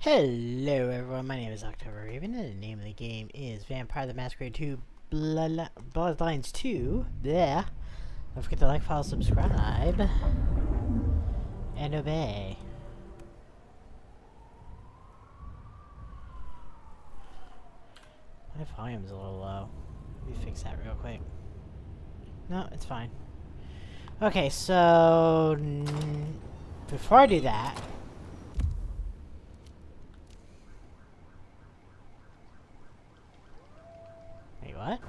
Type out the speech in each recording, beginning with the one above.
Hello everyone, my name is October Raven and the name of the game is Vampire the Masquerade 2 Bloodlines 2. Bleh. Don't forget to like, follow, subscribe, and obey. My volume's a little low. Let me fix that real quick. No, it's fine. Okay, so before I do that, wait, what?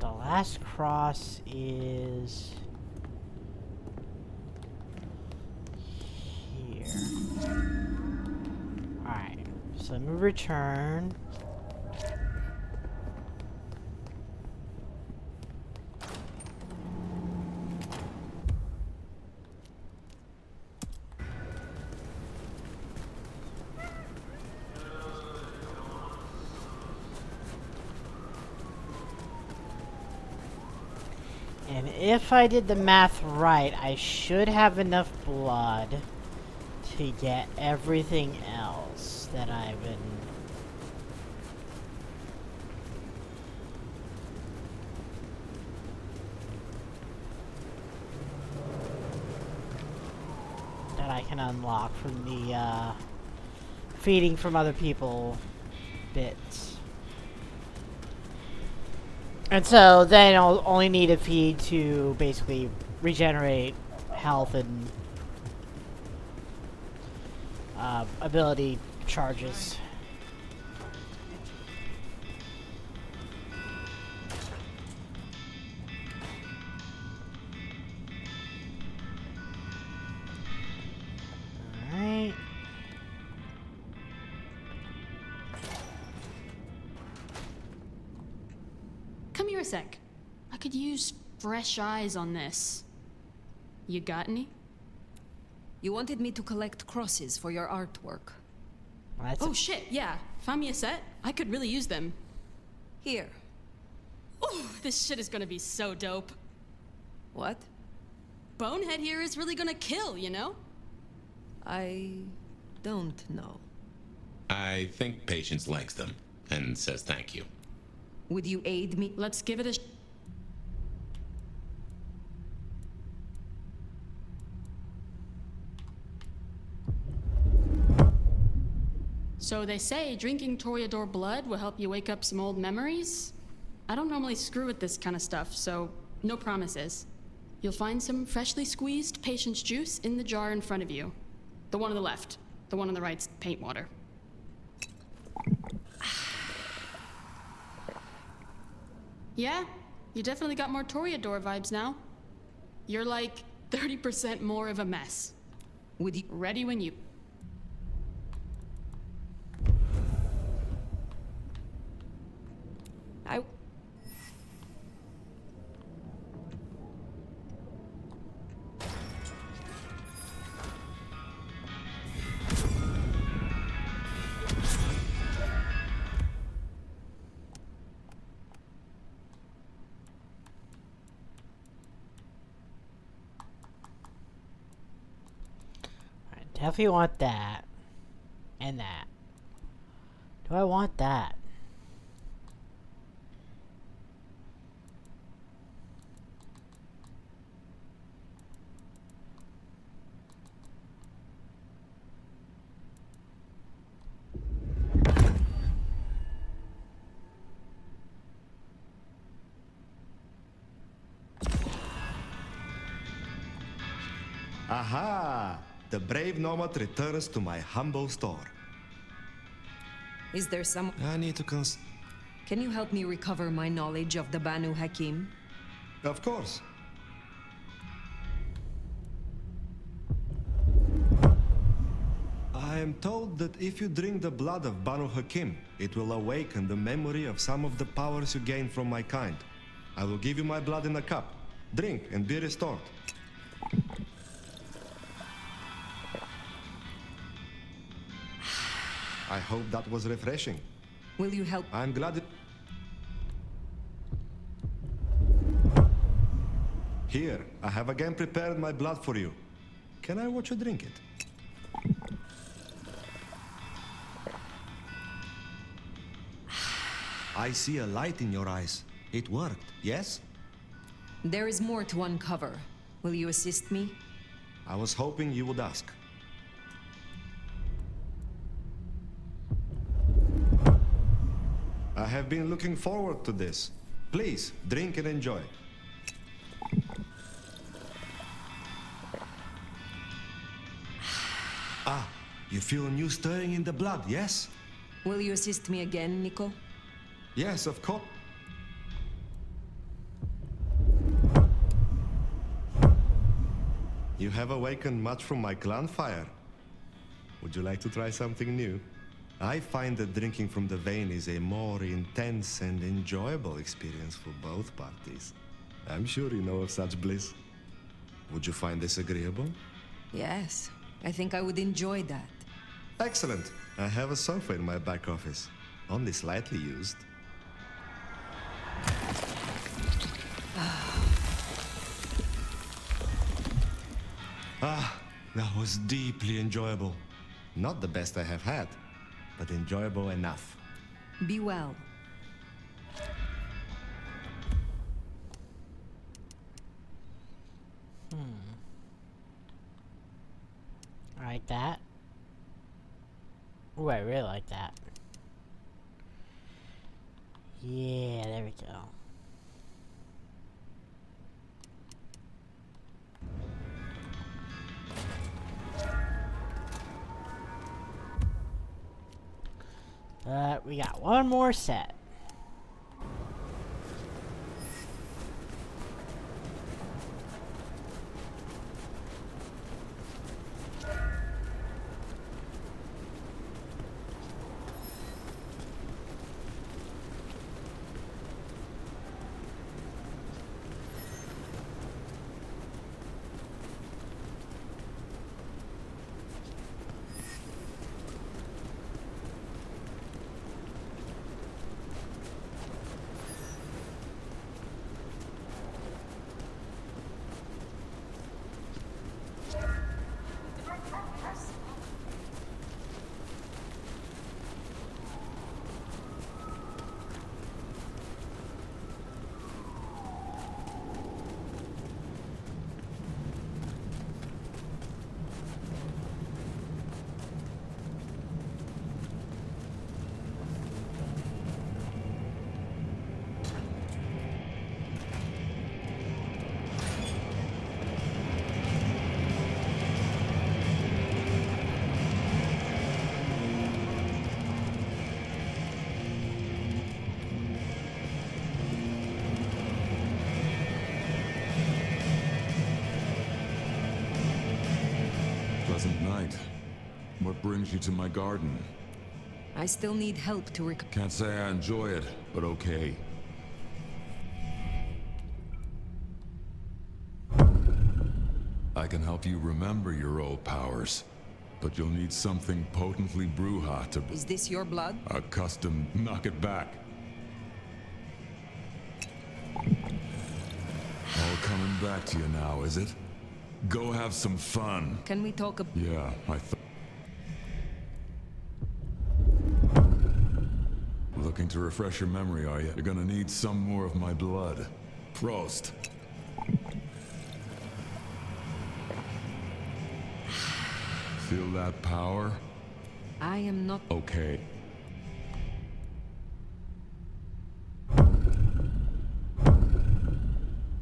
The last cross is here. Alright, so let me return. And if I did the math right, I should have enough blood to get everything else that I've been... that I can unlock from the, feeding from other people bits. And so then I'll only need a feed to basically regenerate health and ability charges. Alright. Come here a sec. I could use fresh eyes on this. You got any? You wanted me to collect crosses for your artwork. Well, Oh shit, yeah. Find me a set? I could really use them. Here. Oh, this shit is gonna be so dope. What? Bonehead here is really gonna kill, you know? I don't know. I think Patience likes them and says thank you. Would you aid me? Let's give it a So they say drinking Toreador blood will help you wake up some old memories. I don't normally screw with this kind of stuff, so no promises. You'll find some freshly squeezed patience juice in the jar in front of you. The one on the left. The one on the right's paint water. Yeah, you definitely got more Toreador vibes now. You're like 30% more of a mess. Would you... Ready when you... I... definitely want that. And that. Do I want that? Aha! The brave nomad returns to my humble store. Is there some... I need to Can you help me recover my knowledge of the Banu Hakim? Of course. I am told that if you drink the blood of Banu Hakim, it will awaken the memory of some of the powers you gain from my kind. I will give you my blood in a cup. Drink and be restored. I hope that was refreshing. Will you help? I'm glad it... Here, I have again prepared my blood for you. Can I watch you drink it? I see a light in your eyes. It worked, yes? There is more to uncover. Will you assist me? I was hoping you would ask. I have been looking forward to this. Please, drink and enjoy. Ah, you feel a new stirring in the blood, yes? Will you assist me again, Nico? Yes, of course. You have awakened much from my clan fire. Would you like to try something new? I find that drinking from the vein is a more intense and enjoyable experience for both parties. I'm sure you know of such bliss. Would you find this agreeable? Yes, I think I would enjoy that. Excellent. I have a sofa in my back office, only slightly used. That was deeply enjoyable. Not the best I have had, but enjoyable enough. Be well. I like that. Ooh, I really like that. Yeah, there we go. We got one more set. Pleasant night. What brings you to my garden? I still need help to Can't say I enjoy it, but okay. I can help you remember your old powers, but you'll need something potently Bruja to... Is this your blood? A custom knock it back. All coming back to you now, is it? Go have some fun. Can we talk about... Yeah, I thought... Looking to refresh your memory, are you? You're gonna need some more of my blood. Prost. Feel that power? I am not... Okay.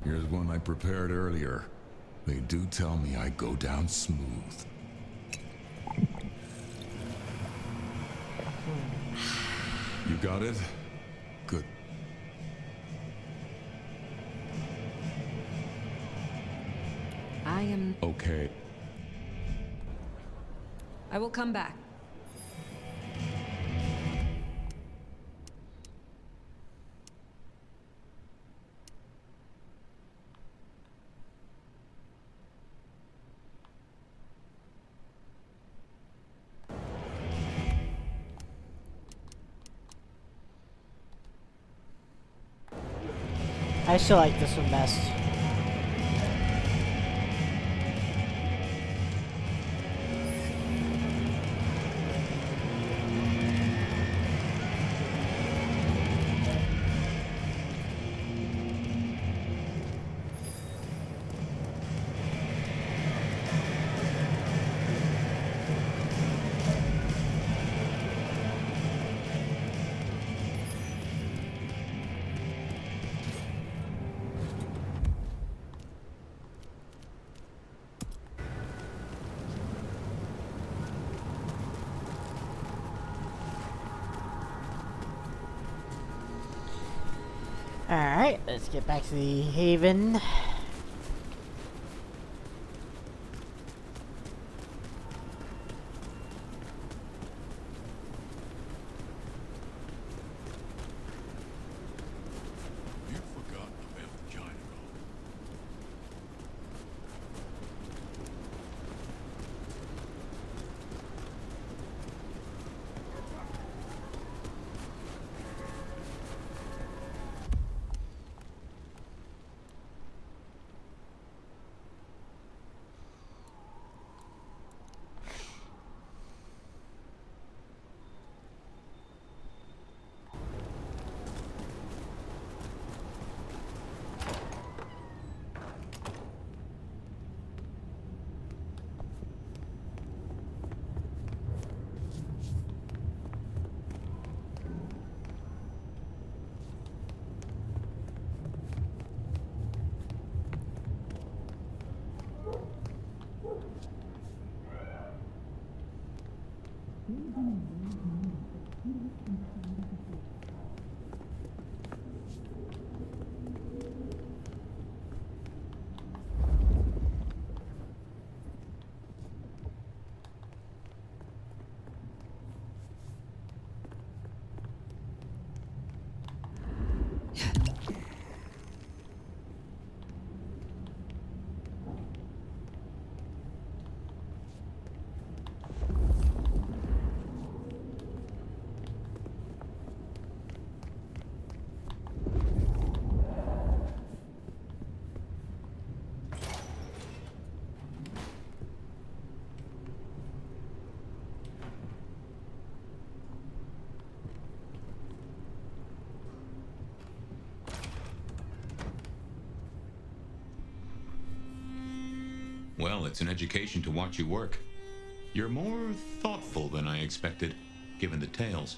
Here's one I prepared earlier. They do tell me I go down smooth. You got it? Good. I am... Okay. I will come back. I still like this one best. Alright, let's get back to the Haven. You've forgotten about the China. Well, it's an education to watch you work. You're more thoughtful than I expected, given the tales.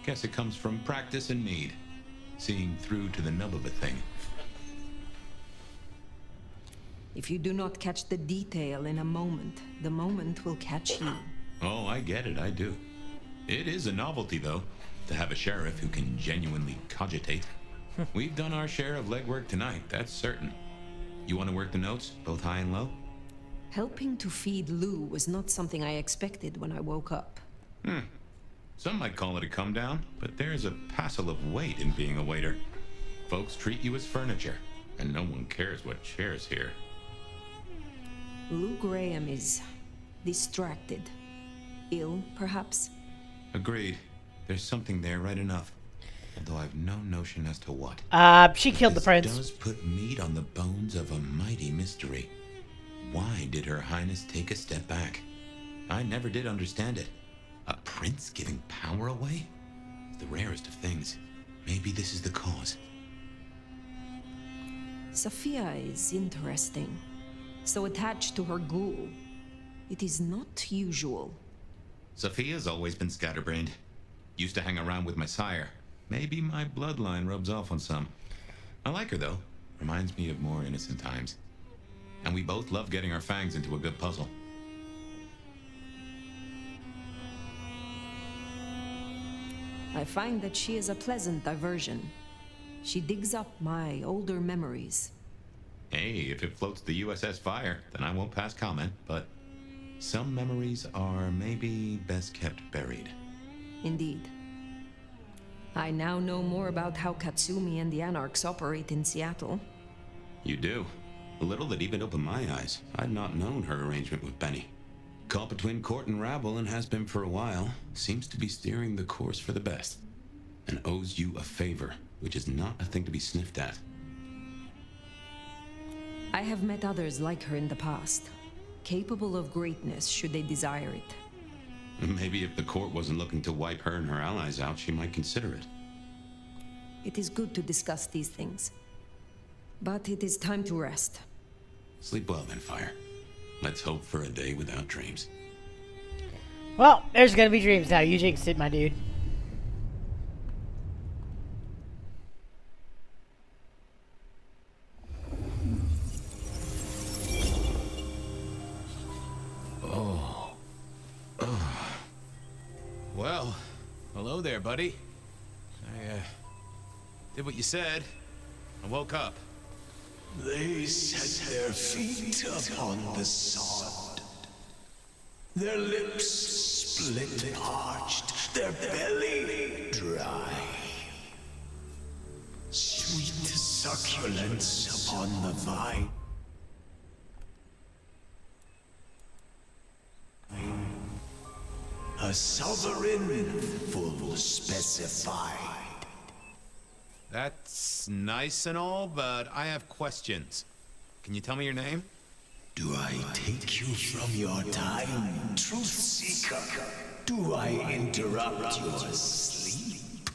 Guess it comes from practice and need. Seeing through to the nub of a thing. If you do not catch the detail in a moment, the moment will catch you. Oh, I get it, I do. It is a novelty, though, to have a sheriff who can genuinely cogitate. We've done our share of legwork tonight, that's certain. You want to work the notes, both high and low? Helping to feed Lou was not something I expected when I woke up. Some might call it a come down, but there's a passel of weight in being a waiter. Folks treat you as furniture, and no one cares what shares here. Lou Graham is distracted. Ill, perhaps? Agreed. There's something there right enough. Although I've no notion as to what. She killed the This prince. does put meat on the bones of a mighty mystery. Why did Her Highness take a step back? I never did understand it. A prince giving power away? The rarest of things. Maybe this is the cause. Sophia is interesting. So attached to her ghoul. It is not usual. Sophia's always been scatterbrained. Used to hang around with my sire. Maybe my bloodline rubs off on some. I like her, though. Reminds me of more innocent times. And we both love getting our fangs into a good puzzle. I find that she is a pleasant diversion. She digs up my older memories. Hey, if it floats the USS Fire, then I won't pass comment, but some memories are maybe best kept buried. Indeed. I now know more about how Katsumi and the Anarchs operate in Seattle. You do. A little that even opened my eyes. I'd not known her arrangement with Benny. Caught between court and rabble and has been for a while. Seems to be steering the course for the best. And owes you a favor, which is not a thing to be sniffed at. I have met others like her in the past. Capable of greatness should they desire it. Maybe if the court wasn't looking to wipe her and her allies out, she might consider it. It is good to discuss these things. But it is time to rest. Sleep well then, Fire. Let's hope for a day without dreams. Well, there's gonna be dreams now. You jinxed it, my dude. Well, hello there, buddy. I, did what you said. I woke up. They set their feet upon the sod. Their lips split parched, their belly dry. Sweet succulence upon the vine. A sovereign full specified. That's nice and all, but I have questions. Can you tell me your name? Do I take you from your time, truth seeker? Do I interrupt your sleep?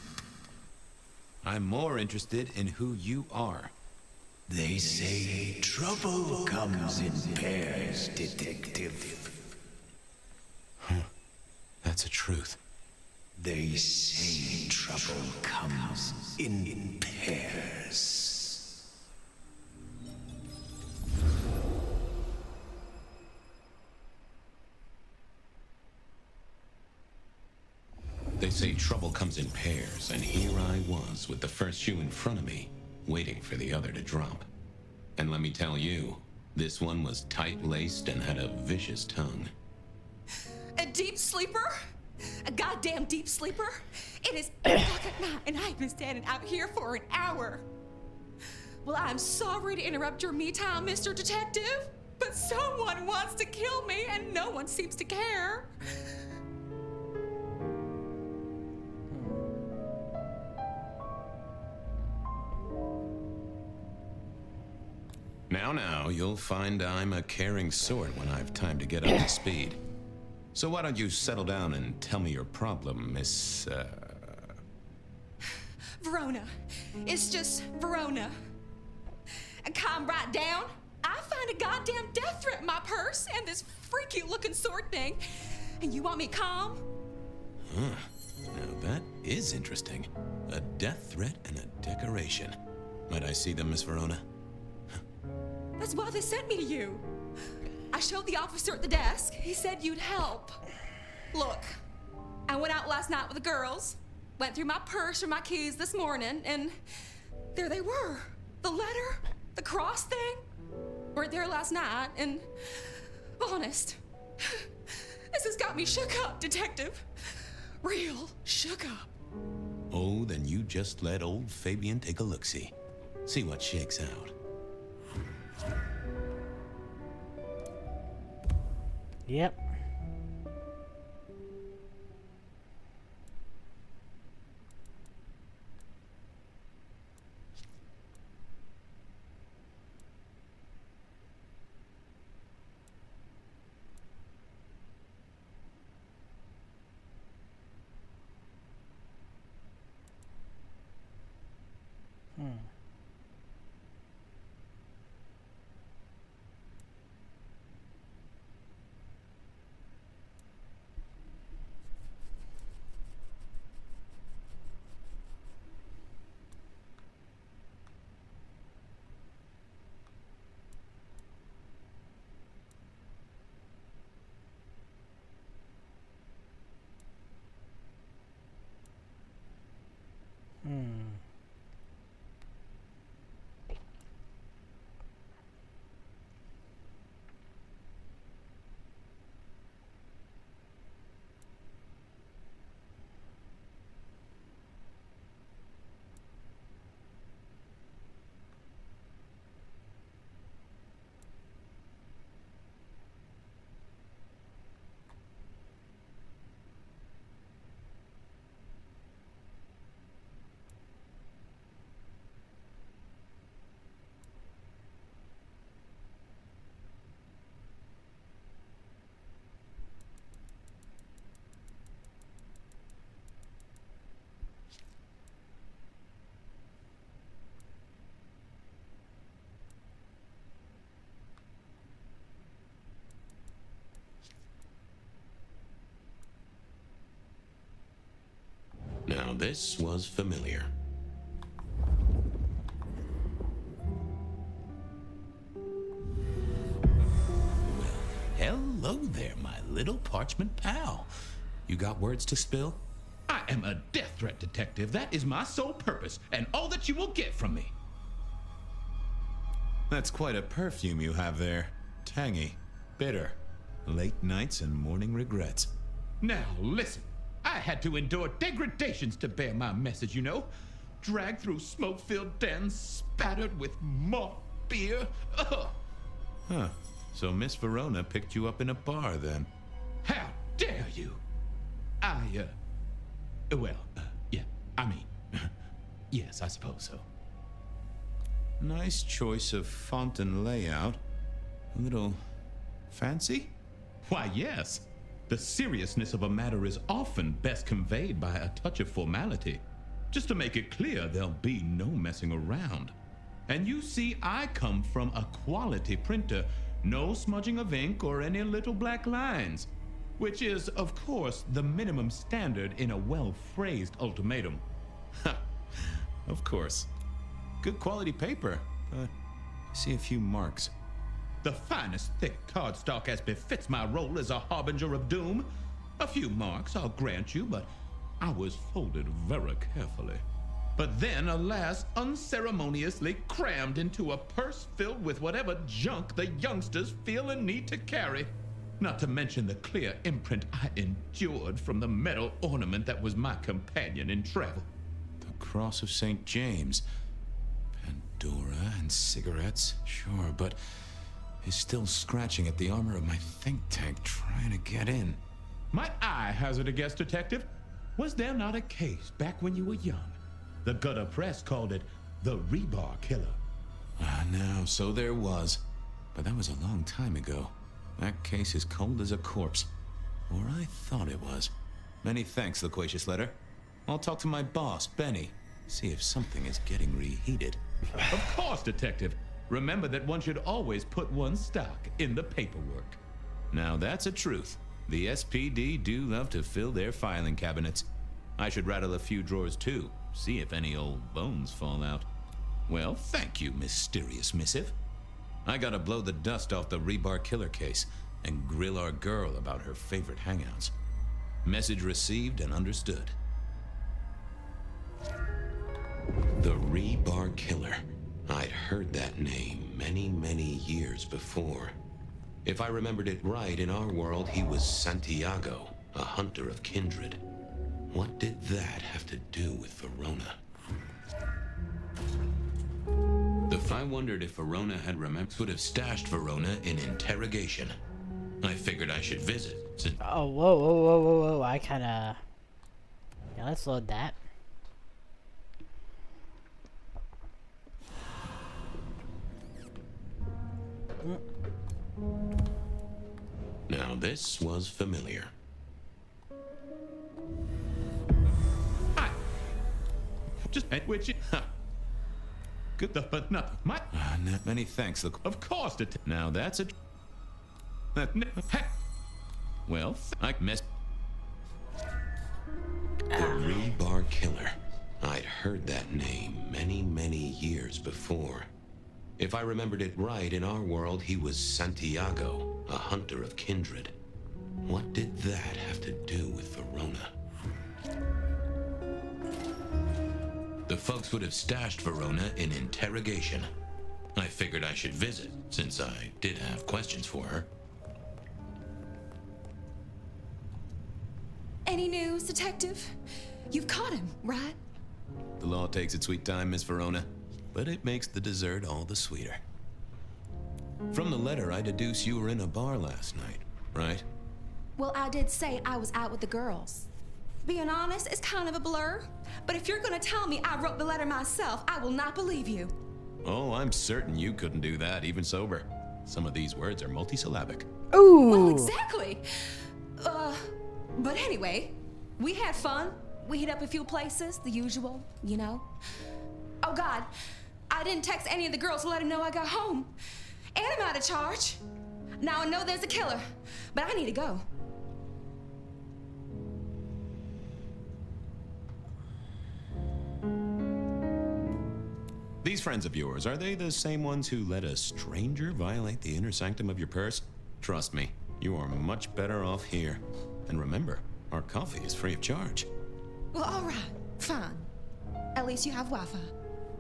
I'm more interested in who you are. They say trouble comes in pairs, detective. That's a truth. They say trouble comes in pairs. They say trouble comes in pairs, and here I was with the first shoe in front of me, waiting for the other to drop. And let me tell you, this one was tight-laced and had a vicious tongue. A deep sleeper? A goddamn deep sleeper? It is 8 o'clock at night and I've been standing out here for an hour. Well, I'm sorry to interrupt your me time, Mr. Detective, but someone wants to kill me and no one seems to care. Now, you'll find I'm a caring sort when I've time to get up to speed. So why don't you settle down and tell me your problem, Miss, Verona. It's just Verona. And calm right down. I find a goddamn death threat in my purse and this freaky looking sword thing. And you want me calm? Huh. Now that is interesting. A death threat and a decoration. Might I see them, Miss Verona? That's why they sent me to you. I showed the officer at the desk. He said you'd help. Look, I went out last night with the girls, went through my purse for my keys this morning, and there they were. The letter, the cross thing, were there last night, and honest, this has got me shook up, Detective. Real shook up. Oh, then you just let old Fabian take a look-see. See what shakes out. Yep. Now this was familiar. Well, hello there, my little parchment pal. You got words to spill? I am a death threat detective. That is my sole purpose, and all that you will get from me. That's quite a perfume you have there. Tangy, bitter, late nights and morning regrets. Now, listen. I had to endure degradations to bear my message, you know. Dragged through smoke-filled dens, spattered with malt beer. Ugh. Huh. So Miss Verona picked you up in a bar, then? How dare you? Yeah, I mean, yes, I suppose so. Nice choice of font and layout. A little fancy? Why, yes. The seriousness of a matter is often best conveyed by a touch of formality. Just to make it clear, there'll be no messing around. And you see, I come from a quality printer. No smudging of ink or any little black lines. Which is, of course, the minimum standard in a well-phrased ultimatum. Ha! Of course. Good quality paper. I see a few marks. The finest thick cardstock as befits my role as a harbinger of doom. A few marks, I'll grant you, but I was folded very carefully. But then, alas, unceremoniously crammed into a purse filled with whatever junk the youngsters feel a need to carry. Not to mention the clear imprint I endured from the metal ornament that was my companion in travel. The Cross of St. James. Pandora and cigarettes, sure, but he's still scratching at the armor of my think tank trying to get in. Might I hazard a guess, Detective? Was there not a case back when you were young? The gutter press called it the rebar killer. No, so there was. But that was a long time ago. That case is cold as a corpse. Or I thought it was. Many thanks, Loquacious Letter. I'll talk to my boss, Benny. See if something is getting reheated. Of course, Detective. Remember that one should always put one's stock in the paperwork. Now that's a truth. The SPD do love to fill their filing cabinets. I should rattle a few drawers too, see if any old bones fall out. Well, thank you, mysterious missive. I gotta blow the dust off the rebar killer case and grill our girl about her favorite hangouts. Message received and understood. The rebar killer. I'd heard that name many, many years before. If I remembered it right, in our world, he was Santiago, a hunter of kindred. What did that have to do with Verona? I wondered if Verona had would have stashed Verona in interrogation. I figured I should visit since... Oh, whoa. I kinda... Yeah, let's load that. Now this was familiar. Just which... Good, but not my... Not many thanks, look. Of course, now that's a... Well, I missed... The rebar killer. I'd heard that name many, many years before. If I remembered it right, in our world, he was Santiago, a hunter of kindred. What did that have to do with Verona? The folks would have stashed Verona in interrogation. I figured I should visit, since I did have questions for her. Any news, Detective? You've caught him, right? The law takes its sweet time, Miss Verona, but it makes the dessert all the sweeter. From the letter, I deduce you were in a bar last night, right? Well, I did say I was out with the girls. Being honest, it's kind of a blur. But if you're gonna tell me I wrote the letter myself, I will not believe you. Oh, I'm certain you couldn't do that, even sober. Some of these words are multisyllabic. Ooh! Well, exactly. But anyway, we had fun. We hit up a few places, the usual, you know. Oh God, I didn't text any of the girls to let them know I got home. And I'm out of charge. Now I know there's a killer, but I need to go. These friends of yours, are they the same ones who let a stranger violate the inner sanctum of your purse? Trust me, you are much better off here. And remember, our coffee is free of charge. Well, all right, fine. At least you have Wi-Fi.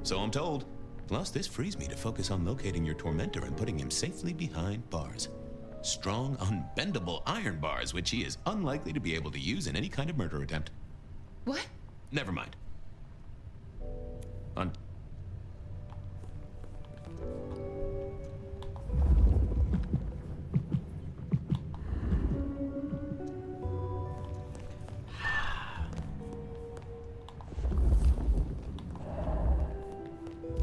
So I'm told. Plus, this frees me to focus on locating your tormentor and putting him safely behind bars. Strong, unbendable iron bars, which he is unlikely to be able to use in any kind of murder attempt. What? Never mind.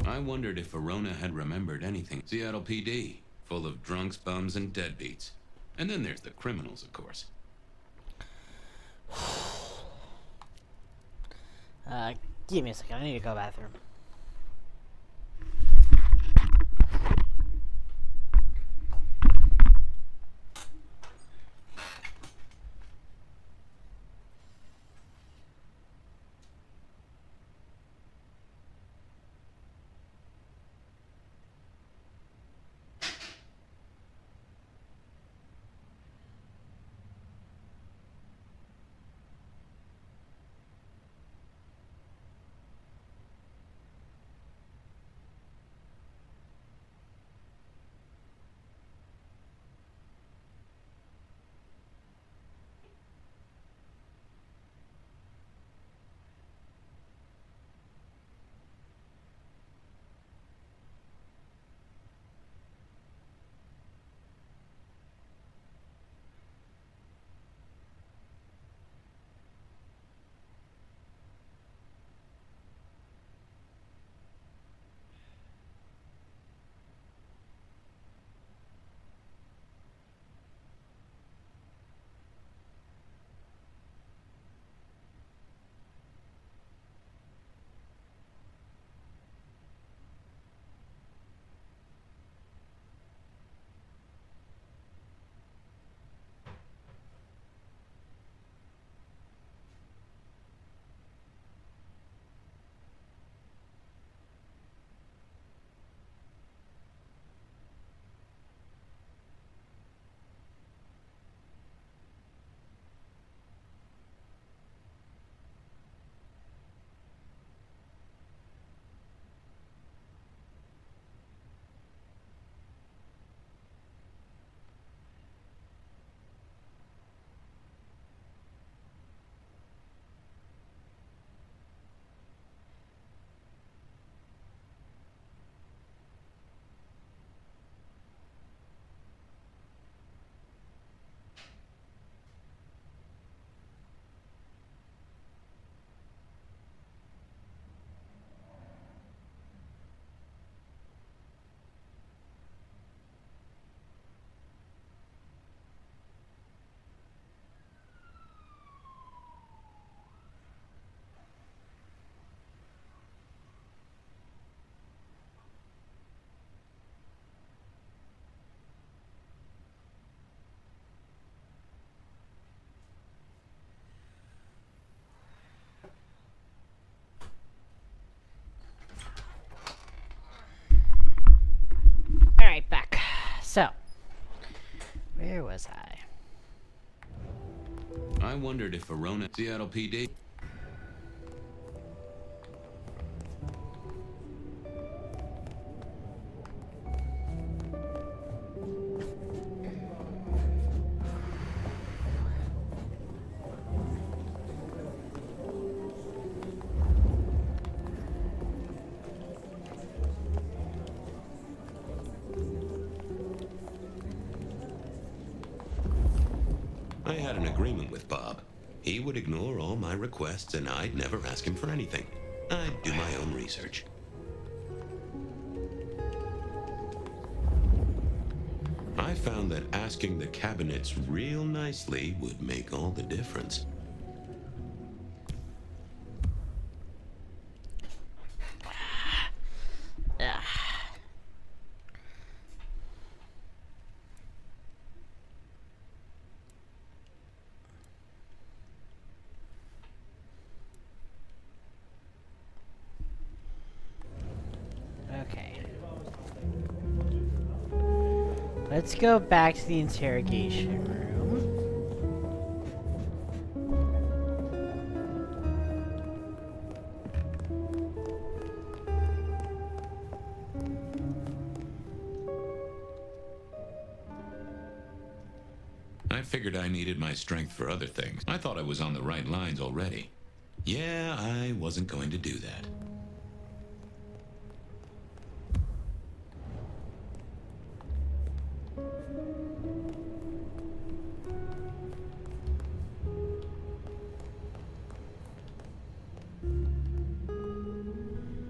I wondered if Verona had remembered anything. Seattle PD, full of drunks, bums, and deadbeats. And then there's the criminals, of course. Give me a second. I need to go to the bathroom. Alright, back. So, where was I? I wondered if Verona, Seattle PD. I had an agreement with Bob. He would ignore all my requests and I'd never ask him for anything. I'd do my own research. I found that asking the cabinets real nicely would make all the difference. Okay. Let's go back to the interrogation room. I figured I needed my strength for other things. I thought I was on the right lines already. Yeah, I wasn't going to do that.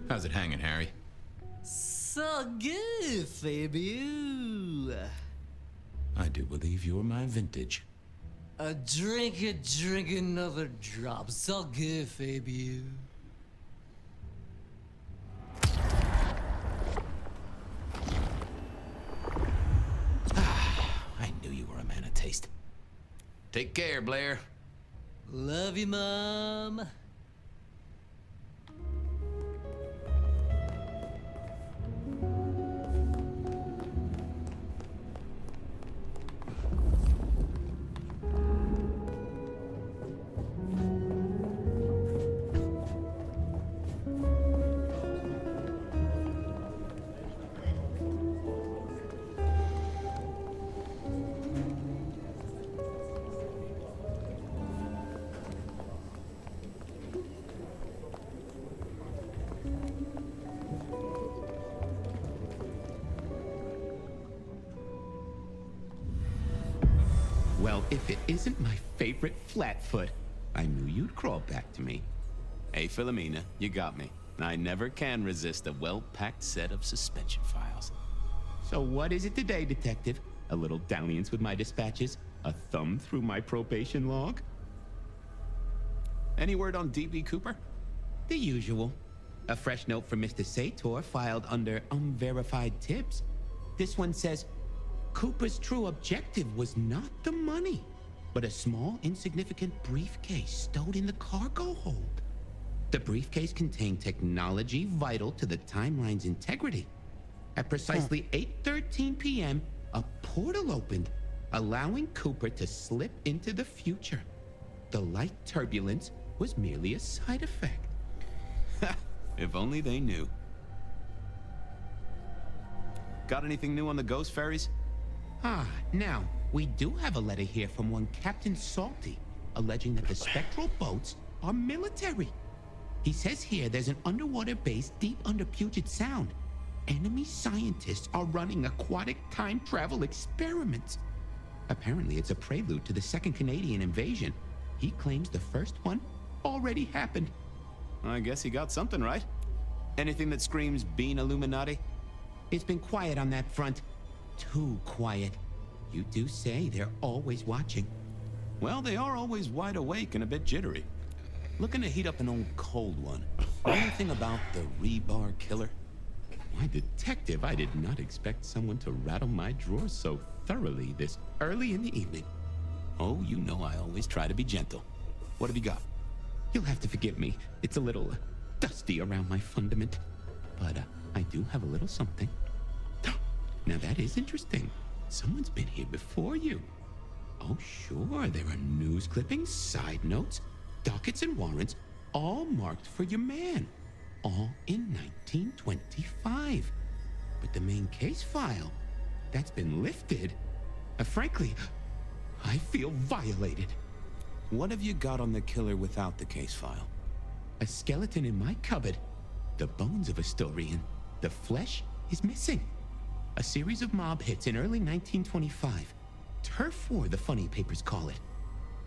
How's it hanging, Harry? So good, Fabio. I do believe you're my vintage. A drink, another drop. So good, Fabio. I knew you were a man of taste. Take care, Blair. Love you, Mom. Well, if it isn't my favorite Flatfoot, I knew you'd crawl back to me. Hey, Philomena, you got me. I never can resist a well-packed set of suspension files. So what is it today, Detective? A little dalliance with my dispatches? A thumb through my probation log? Any word on D.B. Cooper? The usual. A fresh note from Mr. Sator filed under unverified tips. This one says, Cooper's true objective was not the money, but a small, insignificant briefcase stowed in the cargo hold. The briefcase contained technology vital to the timeline's integrity. At precisely 8:13 p.m., a portal opened, allowing Cooper to slip into the future. The light turbulence was merely a side effect. If only they knew. Got anything new on the ghost ferries? Now, we do have a letter here from one Captain Salty, alleging that the spectral boats are military. He says here there's an underwater base deep under Puget Sound. Enemy scientists are running aquatic time travel experiments. Apparently, it's a prelude to the Second Canadian invasion. He claims the first one already happened. I guess he got something right. Anything that screams Bean Illuminati? It's been quiet on that front. Too quiet. You do say they're always watching. Well, they are always wide awake and a bit jittery. Looking to heat up an old cold one. Anything about the rebar killer? Why, Detective, I did not expect someone to rattle my drawers so thoroughly this early in the evening. Oh, you know I always try to be gentle. What have you got? You'll have to forgive me. It's a little dusty around my fundament. But I do have a little something. Now that is interesting. Someone's been here before you. Oh, sure, there are news clippings, side notes, dockets and warrants, all marked for your man. All in 1925. But the main case file, that's been lifted. Frankly, I feel violated. What have you got on the killer without the case file? A skeleton in my cupboard. The bones of a Storian. The flesh is missing. A series of mob hits in early 1925. Turf war, the funny papers call it.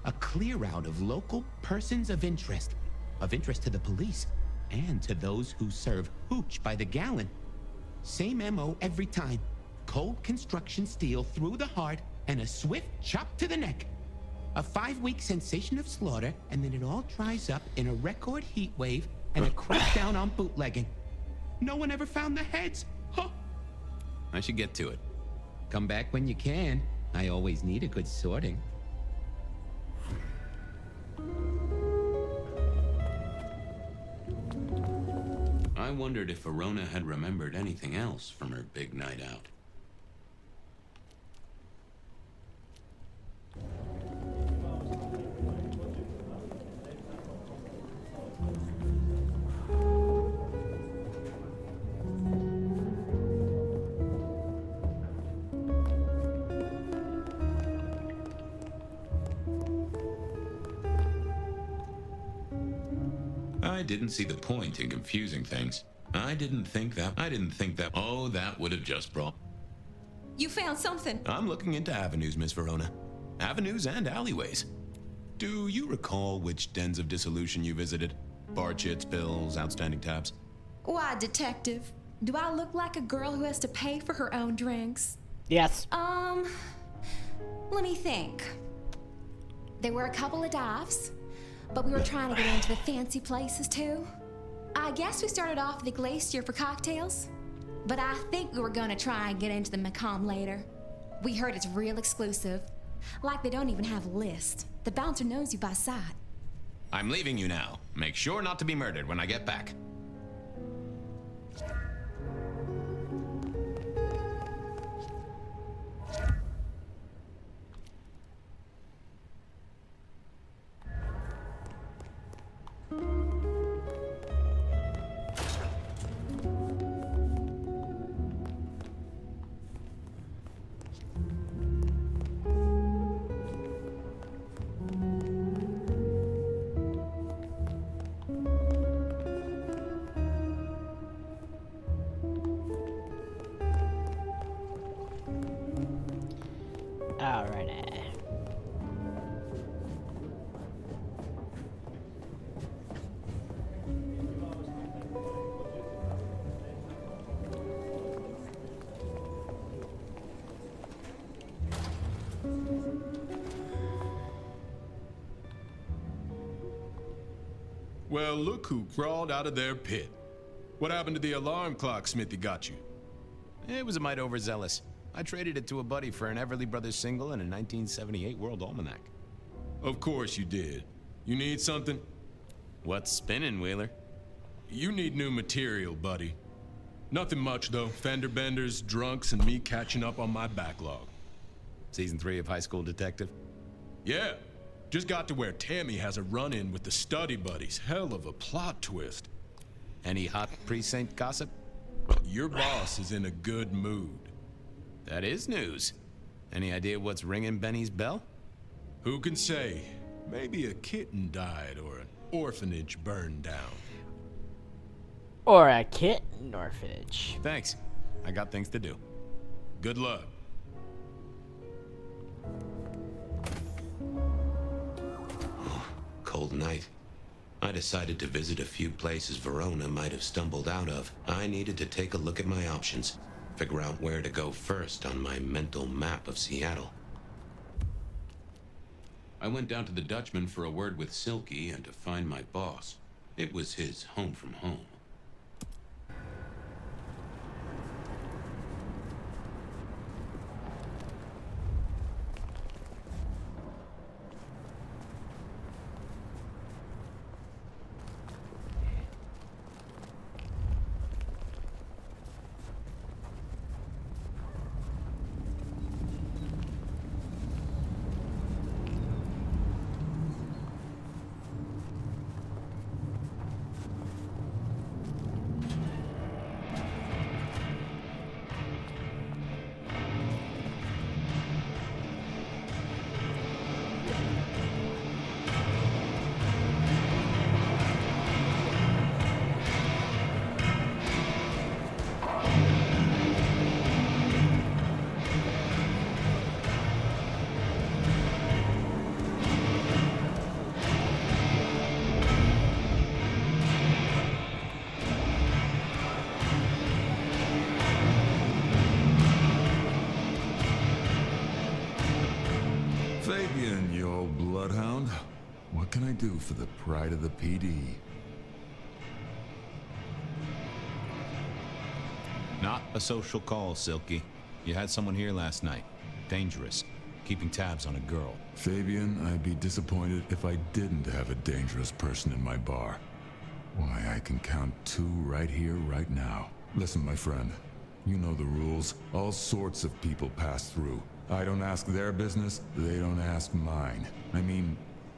A clear out of local persons of interest to the police, and to those who serve hooch by the gallon. Same MO every time. Cold construction steel through the heart and a swift chop to the neck. A 5-week sensation of slaughter, and then it all dries up in a record heat wave and a crackdown on bootlegging. No one ever found the heads. Huh. I should get to it. Come back when you can. I always need a good sorting. I wondered if Verona had remembered anything else from her big night out. I didn't see the point in confusing things. I didn't think that. Oh, that would have just brought. You found something. I'm looking into avenues, Miss Verona. Avenues and alleyways. Do you recall which dens of dissolution you visited? Bar chits, bills, outstanding tabs? Why, detective? Do I look like a girl who has to pay for her own drinks? Yes. Let me think. There were a couple of dives, but we were trying to get into the fancy places too. I guess we started off at the Glacier for cocktails, but I think we were gonna try and get into the Macomb later. We heard it's real exclusive. Like they don't even have a list. The bouncer knows you by sight. I'm leaving you now. Make sure not to be murdered when I get back. Alrighty. Well, look who crawled out of their pit. What happened to the alarm clock Smithy got you? It was a mite overzealous. I traded it to a buddy for an Everly Brothers single and a 1978 World Almanac. Of course you did. You need something? What's spinning, Wheeler? You need new material, buddy. Nothing much, though. Fender benders, drunks, and me catching up on my backlog. Season 3 of High School Detective? Yeah. Just got to where Tammy has a run-in with the study buddies. Hell of a plot twist. Any hot precinct gossip? Your boss is in a good mood. That is news. Any idea what's ringing Benny's bell? Who can say? Maybe a kitten died or an orphanage burned down. Or a kitten orphanage. Thanks. I got things to do. Good luck. Cold night. I decided to visit a few places Verona might have stumbled out of. I needed to take a look at my options, figure out where to go first on my mental map of Seattle. I went down to the Dutchman for a word with Silky and to find my boss. It was his home from home. Fabian, you old bloodhound. What can I do for the pride of the PD? Not a social call, Silky. You had someone here last night. Dangerous. Keeping tabs on a girl. Fabian, I'd be disappointed if I didn't have a dangerous person in my bar. Why, I can count 2 right here, right now. Listen, my friend. You know the rules. All sorts of people pass through. I don't ask their business, they don't ask mine. I mean,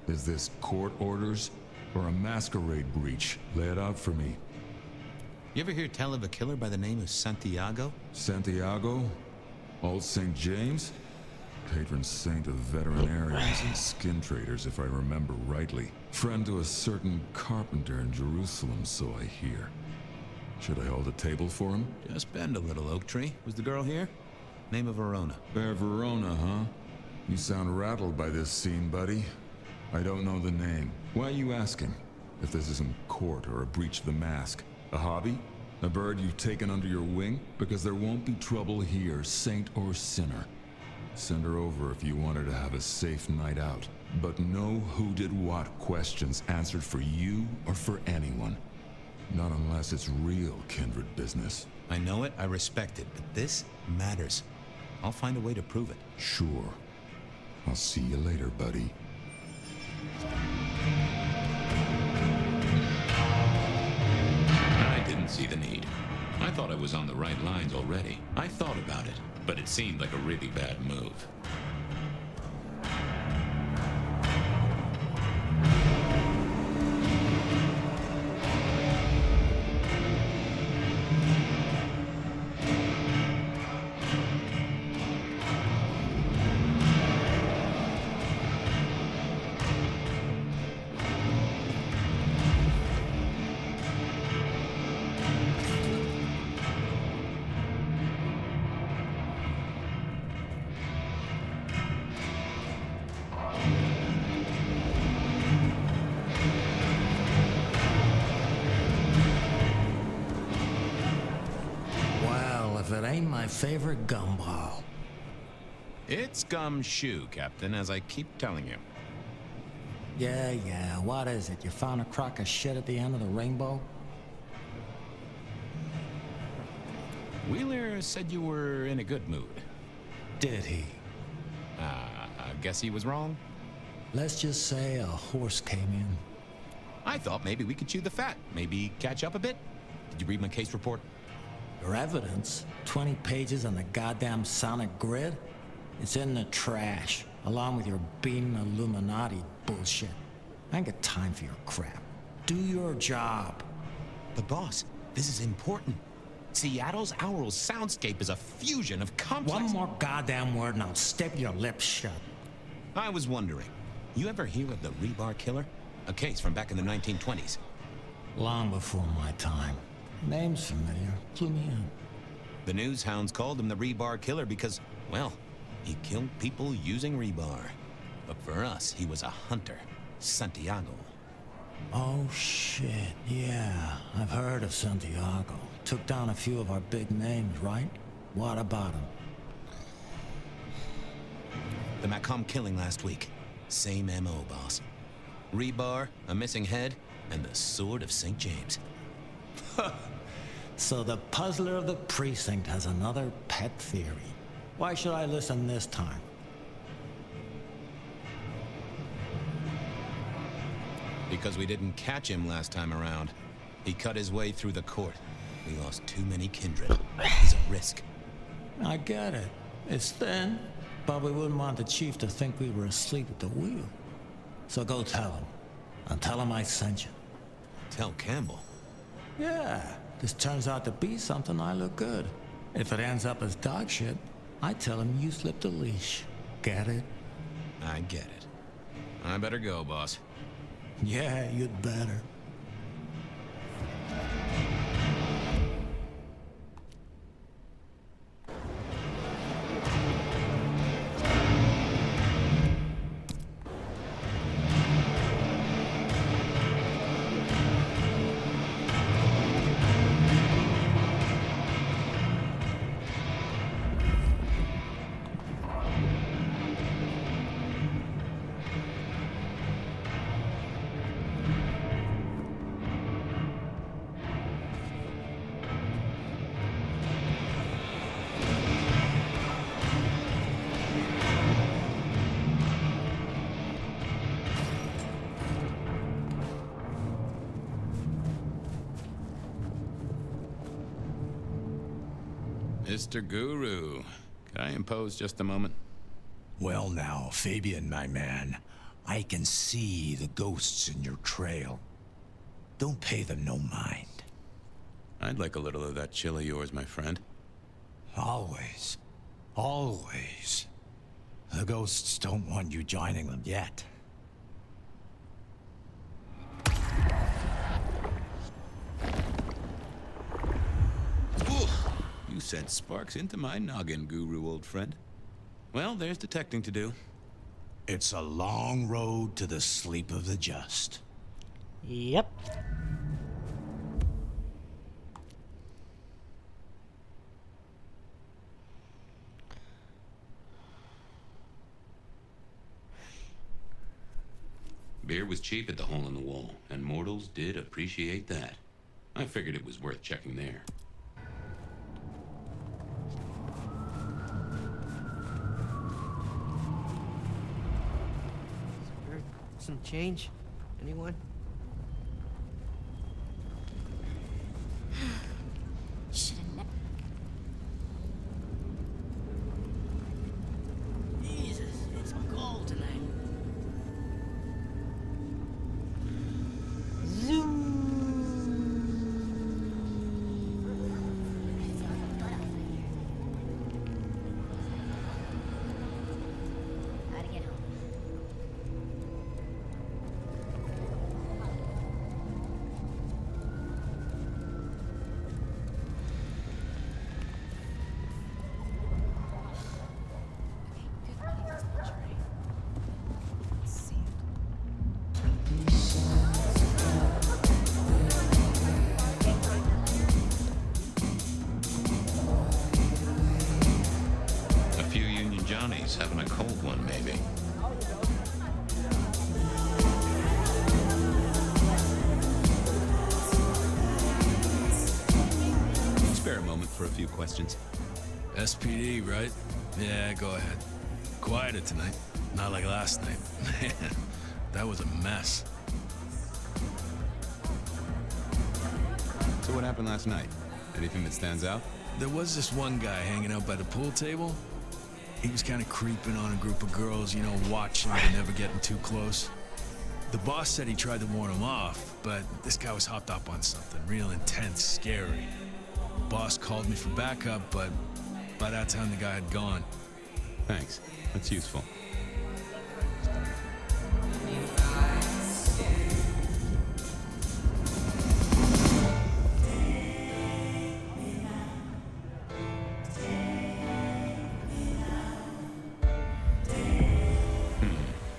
is this court orders or a masquerade breach? Lay it out for me. You ever hear tell of a killer by the name of Santiago? Santiago? Old St. James? patron saint of veterinarians and skin traders, if I remember rightly. Friend to a certain carpenter in Jerusalem, so I hear. Should I hold a table for him? Just bend a little, Oak Tree. Was the girl here? Name of Verona. Fair Verona, huh? You sound rattled by this scene, buddy. I don't know the name. Why are you asking? If this isn't court or a breach of the mask. A hobby? A bird you've taken under your wing? Because there won't be trouble here, saint or sinner. Send her over if you want her to have a safe night out. But no who did what questions answered for you or for anyone. Not unless it's real kindred business. I know it, I respect it, but this matters. I'll find a way to prove it. Sure. I'll see you later, buddy. I didn't see the need. I thought I was on the right lines already. I thought about it, but it seemed like a really bad move. It ain't my favorite gumball. It's gumshoe, Captain, as I keep telling you. Yeah, what is it? You found a crock of shit at the end of the rainbow? Wheeler said you were in a good mood. Did he? I guess he was wrong. Let's just say a horse came in. I thought maybe we could chew the fat, maybe catch up a bit. Did you read my case report? Your evidence? 20 pages on the goddamn sonic grid? It's in the trash, along with your bean Illuminati bullshit. I ain't got time for your crap. Do your job. But boss, this is important. Seattle's aural soundscape is a fusion of complex... One more goddamn word and I'll step your lips shut. I was wondering, you ever hear of the Rebar Killer? A case from back in the 1920s. Long before my time. Name's familiar. Clue me in. The news hounds called him the Rebar Killer because, well, he killed people using rebar. But for us, he was a hunter. Santiago. Oh, shit. Yeah, I've heard of Santiago. Took down a few of our big names, right? What about him? The Macomb killing last week. Same MO, boss. Rebar, a missing head, and the Sword of St. James. So the puzzler of the precinct has another pet theory. Why should I listen this time? Because we didn't catch him last time around. He cut his way through the court. We lost too many kindred. He's a risk. I get it. It's thin, but we wouldn't want the chief to think we were asleep at the wheel. So go tell him. And tell him I sent you. Tell Campbell? Yeah, this turns out to be something, I look good. If it ends up as dog shit, I tell him you slipped a leash. Get it? I get it. I better go, boss. Yeah, you'd better. Mr. Guru, could I impose just a moment? Well now, Fabian, my man, I can see the ghosts in your trail. Don't pay them no mind. I'd like a little of that chill of yours, my friend. Always. Always. The ghosts don't want you joining them yet. Ooh, you sent sparks into my noggin, Guru, old friend. Well, there's detecting to do. It's a long road to the sleep of the just. Yep. Beer was cheap at the hole in the wall, and mortals did appreciate that. I figured it was worth checking there. Some change? Anyone? Jesus, it's cold tonight. A few Union Johnnies having a cold one, maybe. Spare a moment for a few questions. SPD, right? Yeah, go ahead. Quieter tonight. Not like last night. Man, that was a mess. So what happened last night? Anything that stands out? There was this one guy hanging out by the pool table. He was kind of creeping on a group of girls, you know, watching and never getting too close. The boss said he tried to warn him off, but this guy was hopped up on something real intense, scary. Boss called me for backup, but by that time the guy had gone. Thanks. That's useful.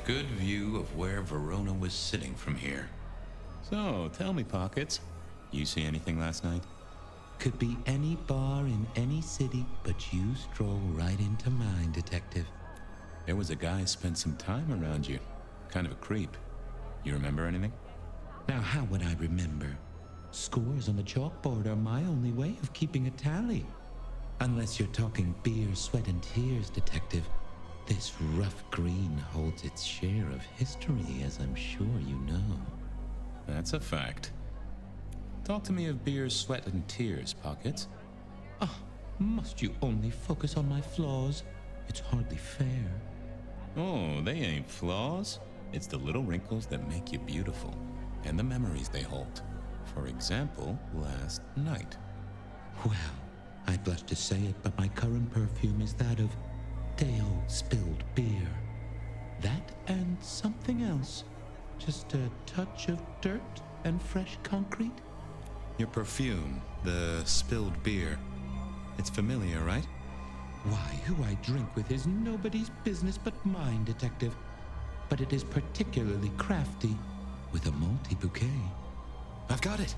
Good view of where Verona was sitting from here. So, tell me, Pockets, you see anything last night? Could be any bar in any city, but you stroll right into mine, Detective. There was a guy spent some time around you. Kind of a creep. You remember anything? Now, how would I remember? Scores on the chalkboard are my only way of keeping a tally. Unless you're talking beer, sweat, and tears, Detective. This rough green holds its share of history, as I'm sure you know. That's a fact. Talk to me of beer, sweat, and tears, Pockets. Oh, must you only focus on my flaws? It's hardly fair. Oh, they ain't flaws. It's the little wrinkles that make you beautiful, and the memories they hold. For example, last night. Well, I blush to say it, but my current perfume is that of day-old spilled beer. That and something else. Just a touch of dirt and fresh concrete. Your perfume, the spilled beer. It's familiar, right? Why, who I drink with is nobody's business but mine, Detective. But it is particularly crafty, with a malty bouquet. I've got it.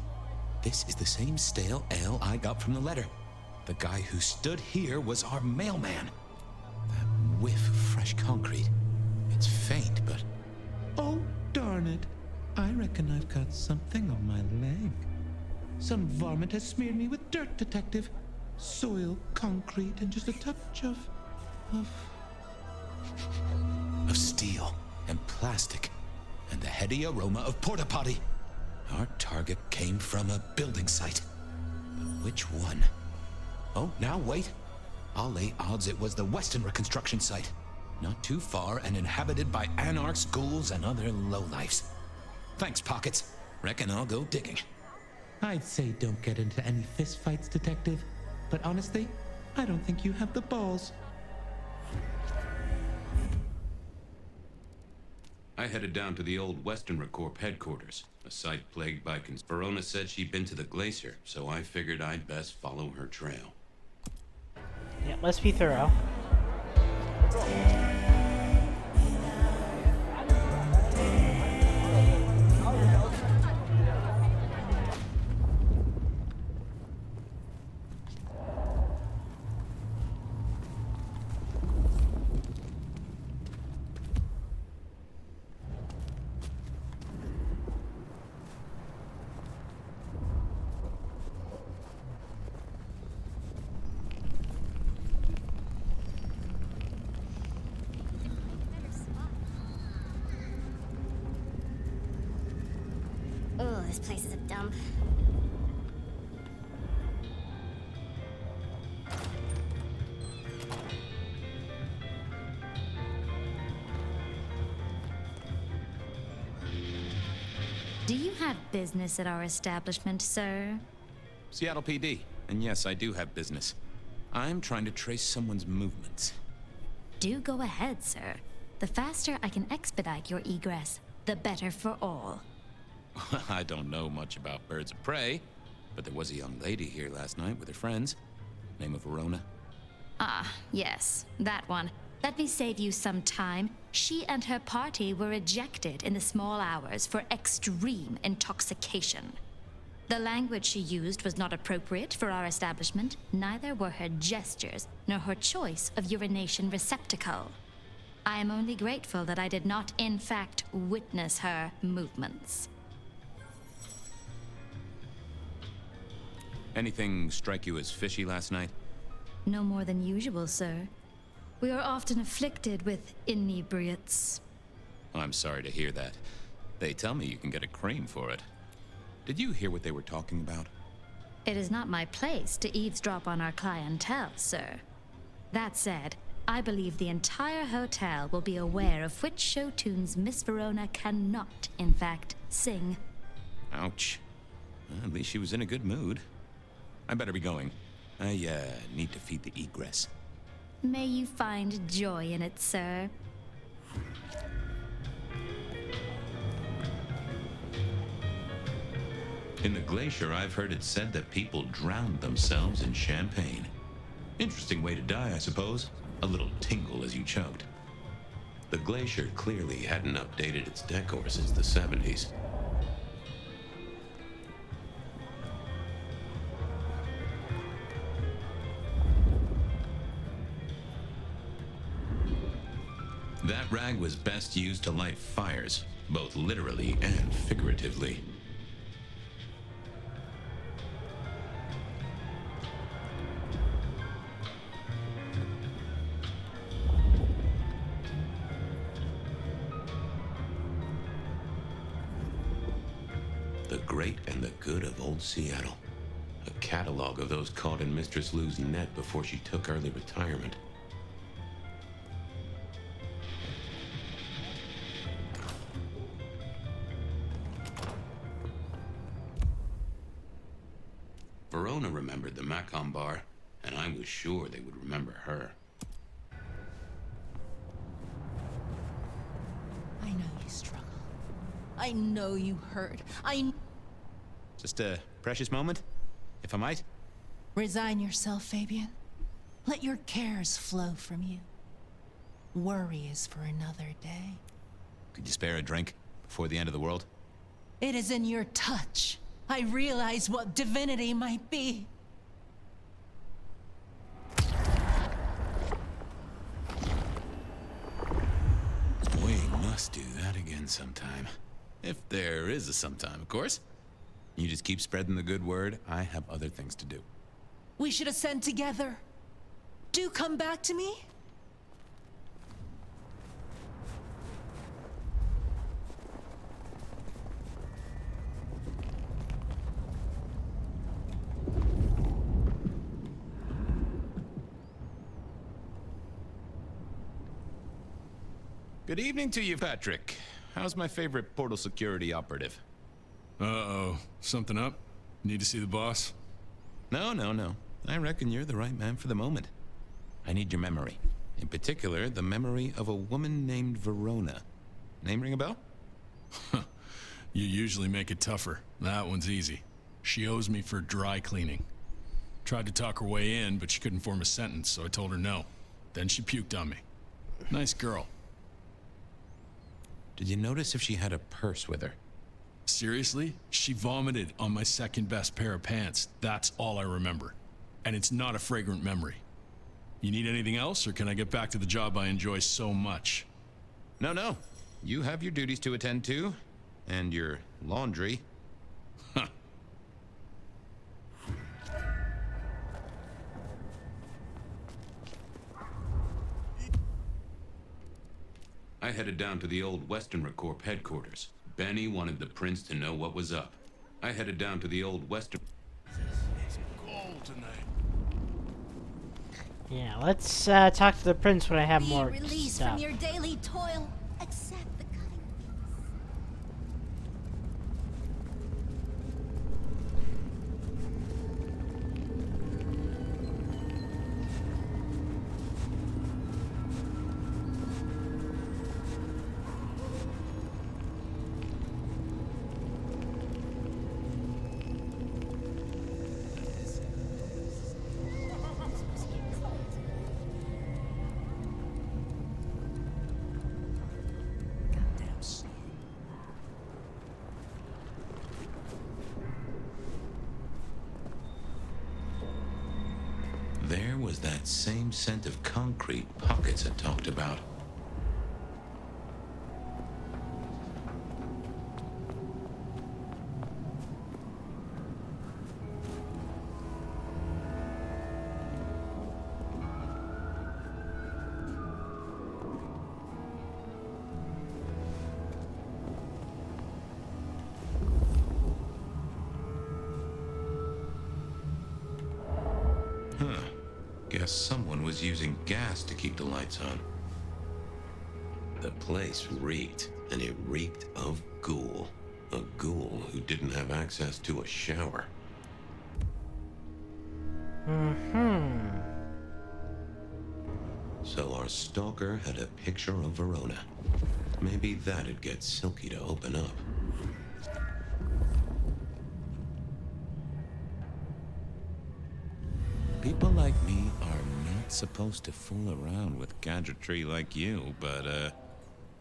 This is the same stale ale I got from the letter. The guy who stood here was our mailman. That whiff of fresh concrete. It's faint, but... Oh, darn it. I reckon I've got something on my leg. Some varmint has smeared me with dirt, Detective. Soil, concrete, and just a touch of steel and plastic and the heady aroma of porta potty. Our target came from a building site. But which one? Oh, now wait. I'll lay odds it was the Westenra construction site. Not too far and inhabited by anarchs, ghouls, and other lowlifes. Thanks, Pockets. Reckon I'll go digging. I'd say don't get into any fistfights, Detective. But honestly, I don't think you have the balls. I headed down to the old Western Corp headquarters, a site plagued by Verona said she'd been to the glacier, so I figured I'd best follow her trail. Yeah, let's be thorough. Oh, this place is a dump. Do you have business at our establishment, sir? Seattle PD, and yes, I do have business. I'm trying to trace someone's movements. Do go ahead, sir. The faster I can expedite your egress, the better for all. I don't know much about birds of prey, but there was a young lady here last night with her friends. Name of Verona. Ah, yes, that one. Let me save you some time. She and her party were ejected in the small hours for extreme intoxication. The language she used was not appropriate for our establishment, neither were her gestures, nor her choice of urination receptacle. I am only grateful that I did not, in fact, witness her movements. Anything strike you as fishy last night? No more than usual, sir. We are often afflicted with inebriates. I'm sorry to hear that. They tell me you can get a cream for it. Did you hear what they were talking about? It is not my place to eavesdrop on our clientele, sir. That said, I believe the entire hotel will be aware of which show tunes Miss Verona cannot, in fact, sing. Ouch. Well, at least she was in a good mood. I better be going. I, need to feed the egress. May you find joy in it, sir. In the glacier, I've heard it said that people drowned themselves in champagne. Interesting way to die, I suppose. A little tingle as you choked. The glacier clearly hadn't updated its decor since the 70s. That rag was best used to light fires, both literally and figuratively. The Great and the Good of Old Seattle. A catalog of those caught in Mistress Lou's net before she took early retirement. Verona remembered the Macon bar, and I was sure they would remember her. I know you struggle. I know you hurt. Just a precious moment, if I might. Resign yourself, Fabian. Let your cares flow from you. Worry is for another day. Could you spare a drink before the end of the world? It is in your touch. I realize what divinity might be. We must do that again sometime. If there is a sometime, of course. You just keep spreading the good word. I have other things to do. We should ascend together. Do come back to me. Good evening to you, Patrick. How's my favorite portal security operative? Uh-oh. Something up? Need to see the boss? No. I reckon you're the right man for the moment. I need your memory. In particular, the memory of a woman named Verona. Name ring a bell? You usually make it tougher. That one's easy. She owes me for dry cleaning. Tried to talk her way in, but she couldn't form a sentence, so I told her no. Then she puked on me. Nice girl. Did you notice if she had a purse with her? Seriously? She vomited on my second best pair of pants. That's all I remember. And it's not a fragrant memory. You need anything else, or can I get back to the job I enjoy so much? No. You have your duties to attend to, and your laundry. Huh. I headed down to the old Western Corp headquarters. Benny wanted the prince to know what was up. I headed down to the old Western... Yeah, let's talk to the prince when I have more Released stuff. from your daily toil. Accept the cutting. There was that same scent of concrete Pockets had talked about. Guess someone was using gas to keep the lights on. The place reeked, and it reeked of ghoul. A ghoul who didn't have access to a shower. So our stalker had a picture of Verona. Maybe that'd get Silky to open up. People like me are not supposed to fool around with gadgetry like you, but,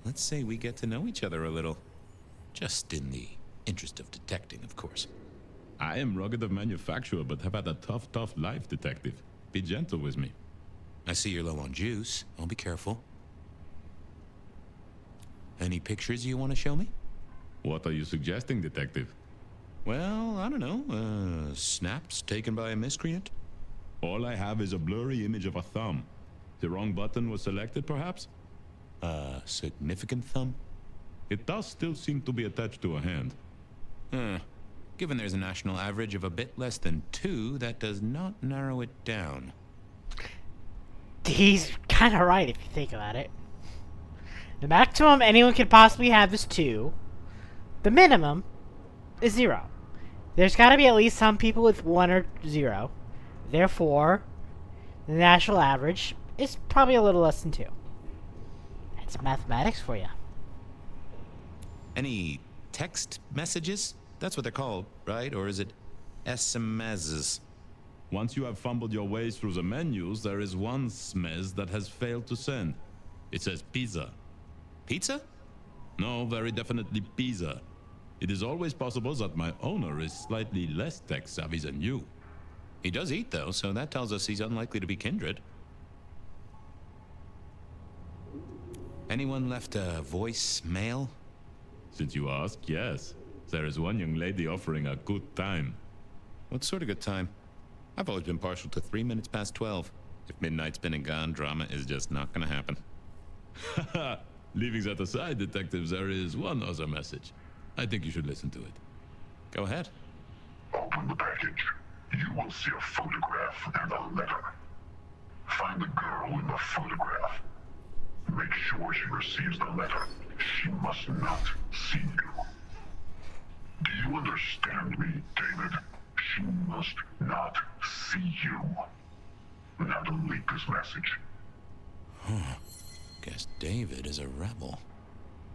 let's say we get to know each other a little. Just in the interest of detecting, of course. I am rugged of manufacture, but have had a tough life, detective. Be gentle with me. I see you're low on juice. I'll be careful. Any pictures you want to show me? What are you suggesting, detective? Well, I don't know. Snaps taken by a miscreant? All I have is a blurry image of a thumb. The wrong button was selected, perhaps? A significant thumb? It does still seem to be attached to a hand. Given there's a national average of a bit less than 2, that does not narrow it down. He's kind of right if you think about it. The maximum anyone could possibly have is 2. The minimum is 0. There's got to be at least some people with 1 or 0. Therefore, the national average is probably a little less than 2. That's mathematics for you. Any text messages? That's what they're called, right? Or is it SMSs? Once you have fumbled your way through the menus, there is one smez that has failed to send. It says pizza. Pizza? No, very definitely pizza. It is always possible that my owner is slightly less tech savvy than you. He does eat, though, so that tells us he's unlikely to be kindred. Anyone left a voicemail? Since you ask, yes. There is one young lady offering a good time. What sort of good time? I've always been partial to 3 minutes past 12. If midnight's been and gone, drama is just not gonna happen. Haha, leaving that aside, detectives, there is one other message. I think you should listen to it. Go ahead. Open the package. You will see a photograph and a letter. Find the girl in the photograph. Make sure she receives the letter. She must not see you. Do you understand me, David? She must not see you. Now delete this message. Guess David is a rebel.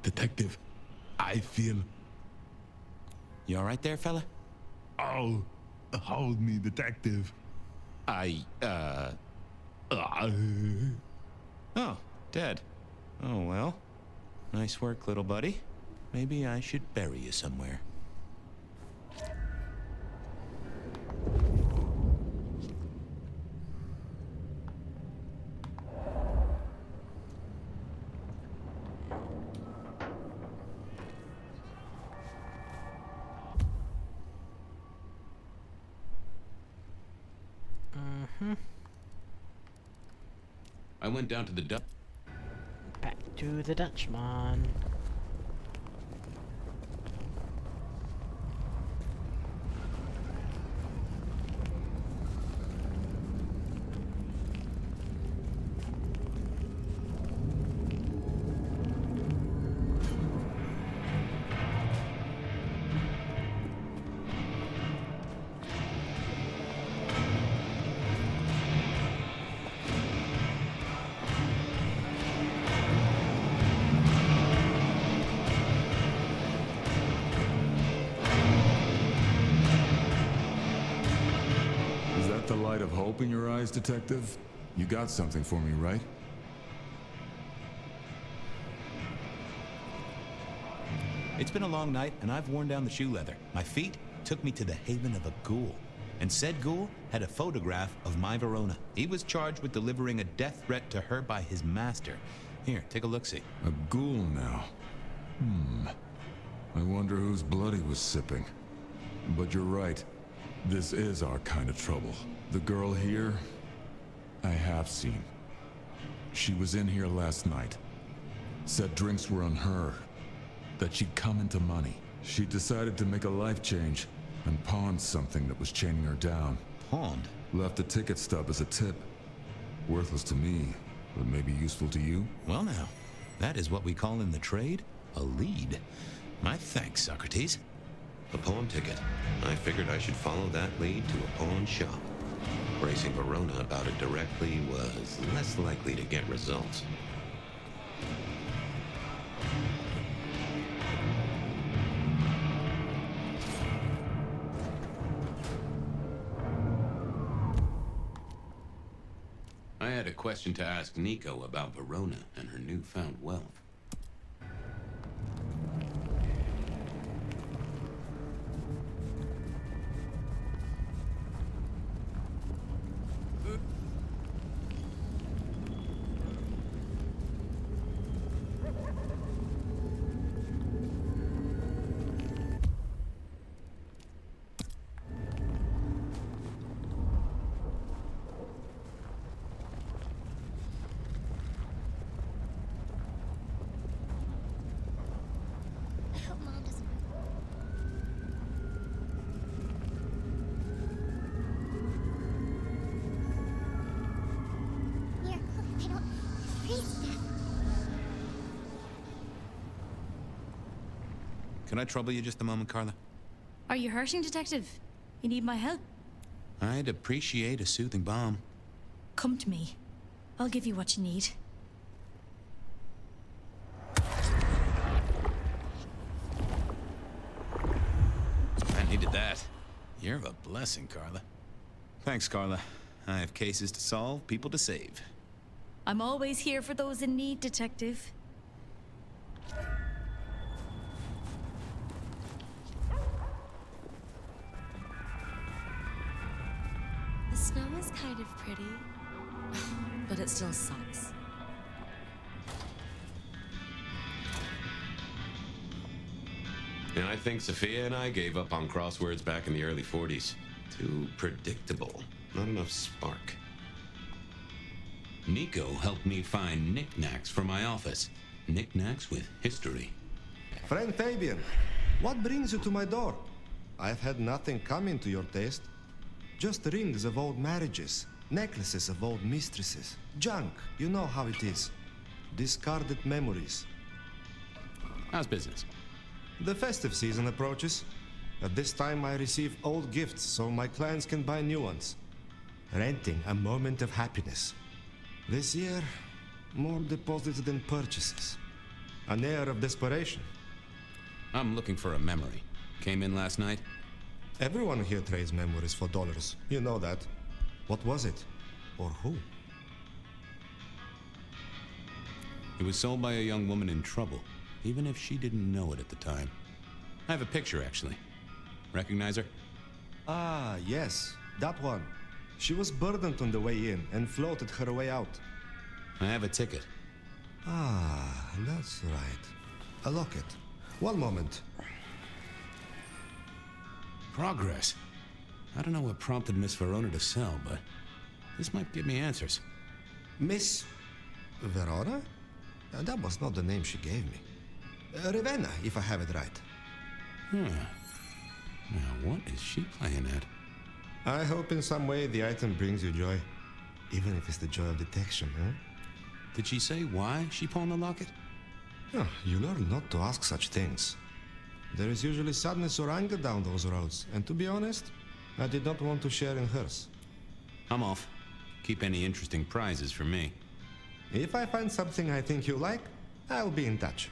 Detective, I feel... You all right there, fella? Oh, hold me, detective. Oh, dead. Oh, well. Nice work, little buddy. Maybe I should bury you somewhere. I went down to the Back to the Dutchman. The light of hope in your eyes, detective? You got something for me, right? It's been a long night, and I've worn down the shoe leather. My feet took me to the haven of a ghoul. And said ghoul had a photograph of my Verona. He was charged with delivering a death threat to her by his master. Here, take a look-see. A ghoul now. I wonder whose blood he was sipping. But you're right. This is our kind of trouble. The girl here, I have seen. She was in here last night. Said drinks were on her. That she'd come into money. She decided to make a life change and pawned something that was chaining her down. Pawned? Left a ticket stub as a tip. Worthless to me, but maybe useful to you? Well now, that is what we call in the trade a lead. My thanks, Socrates. A pawn ticket. I figured I should follow that lead to a pawn shop. Bracing Verona about it directly was less likely to get results. I had a question to ask Nico about Verona and her newfound wealth. Can I trouble you just a moment, Carla? Are you hurting, Detective? You need my help? I'd appreciate a soothing balm. Come to me. I'll give you what you need. I needed that. You're a blessing, Carla. Thanks, Carla. I have cases to solve, people to save. I'm always here for those in need, Detective. The snow is kind of pretty, but it still sucks. And I think Sophia and I gave up on crosswords back in the early 40s. Too predictable. Not enough spark. Nico helped me find knickknacks for my office. Knickknacks with history. Friend Fabian, what brings you to my door? I've had nothing coming to your taste. Just rings of old marriages, necklaces of old mistresses, junk, you know how it is. Discarded memories. How's business? The festive season approaches. At this time I receive old gifts so my clients can buy new ones. Renting a moment of happiness. This year, more deposits than purchases. An air of desperation. I'm looking for a memory. Came in last night? Everyone here trades memories for dollars. You know that. What was it? Or who? It was sold by a young woman in trouble, even if she didn't know it at the time. I have a picture, actually. Recognize her? Ah, yes. That one. She was burdened on the way in and floated her way out. I have a ticket. Ah, that's right. A locket. One moment. Progress. I don't know what prompted Miss Verona to sell, but this might give me answers. Miss Verona? That was not the name she gave me. Ravenna, if I have it right. Now, what is she playing at? I hope in some way the item brings you joy. Even if it's the joy of detection, huh? Did she say why she pawned the locket? Oh, you learn not to ask such things. There is usually sadness or anger down those roads, and to be honest, I did not want to share in hers. I'm off. Keep any interesting prizes for me. If I find something I think you like, I'll be in touch.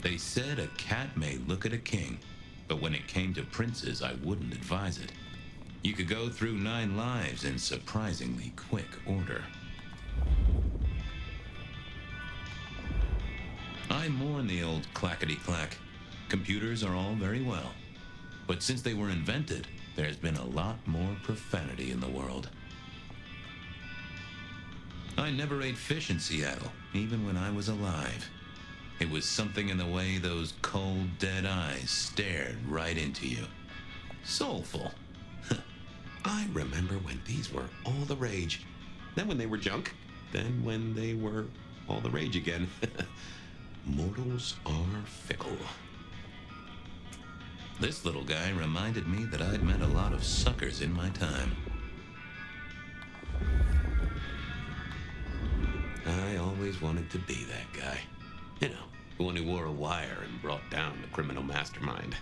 They said a cat may look at a king, but when it came to princes, I wouldn't advise it. You could go through 9 lives in surprisingly quick order. I mourn the old clackety-clack. Computers are all very well, but since they were invented, there's been a lot more profanity in the world. I never ate fish in Seattle, even when I was alive. It was something in the way those cold, dead eyes stared right into you. Soulful. I remember when these were all the rage. Then when they were junk. Then when they were all the rage again. Mortals are fickle. This little guy reminded me that I'd met a lot of suckers in my time. I always wanted to be that guy. You know, the one who wore a wire and brought down the criminal mastermind.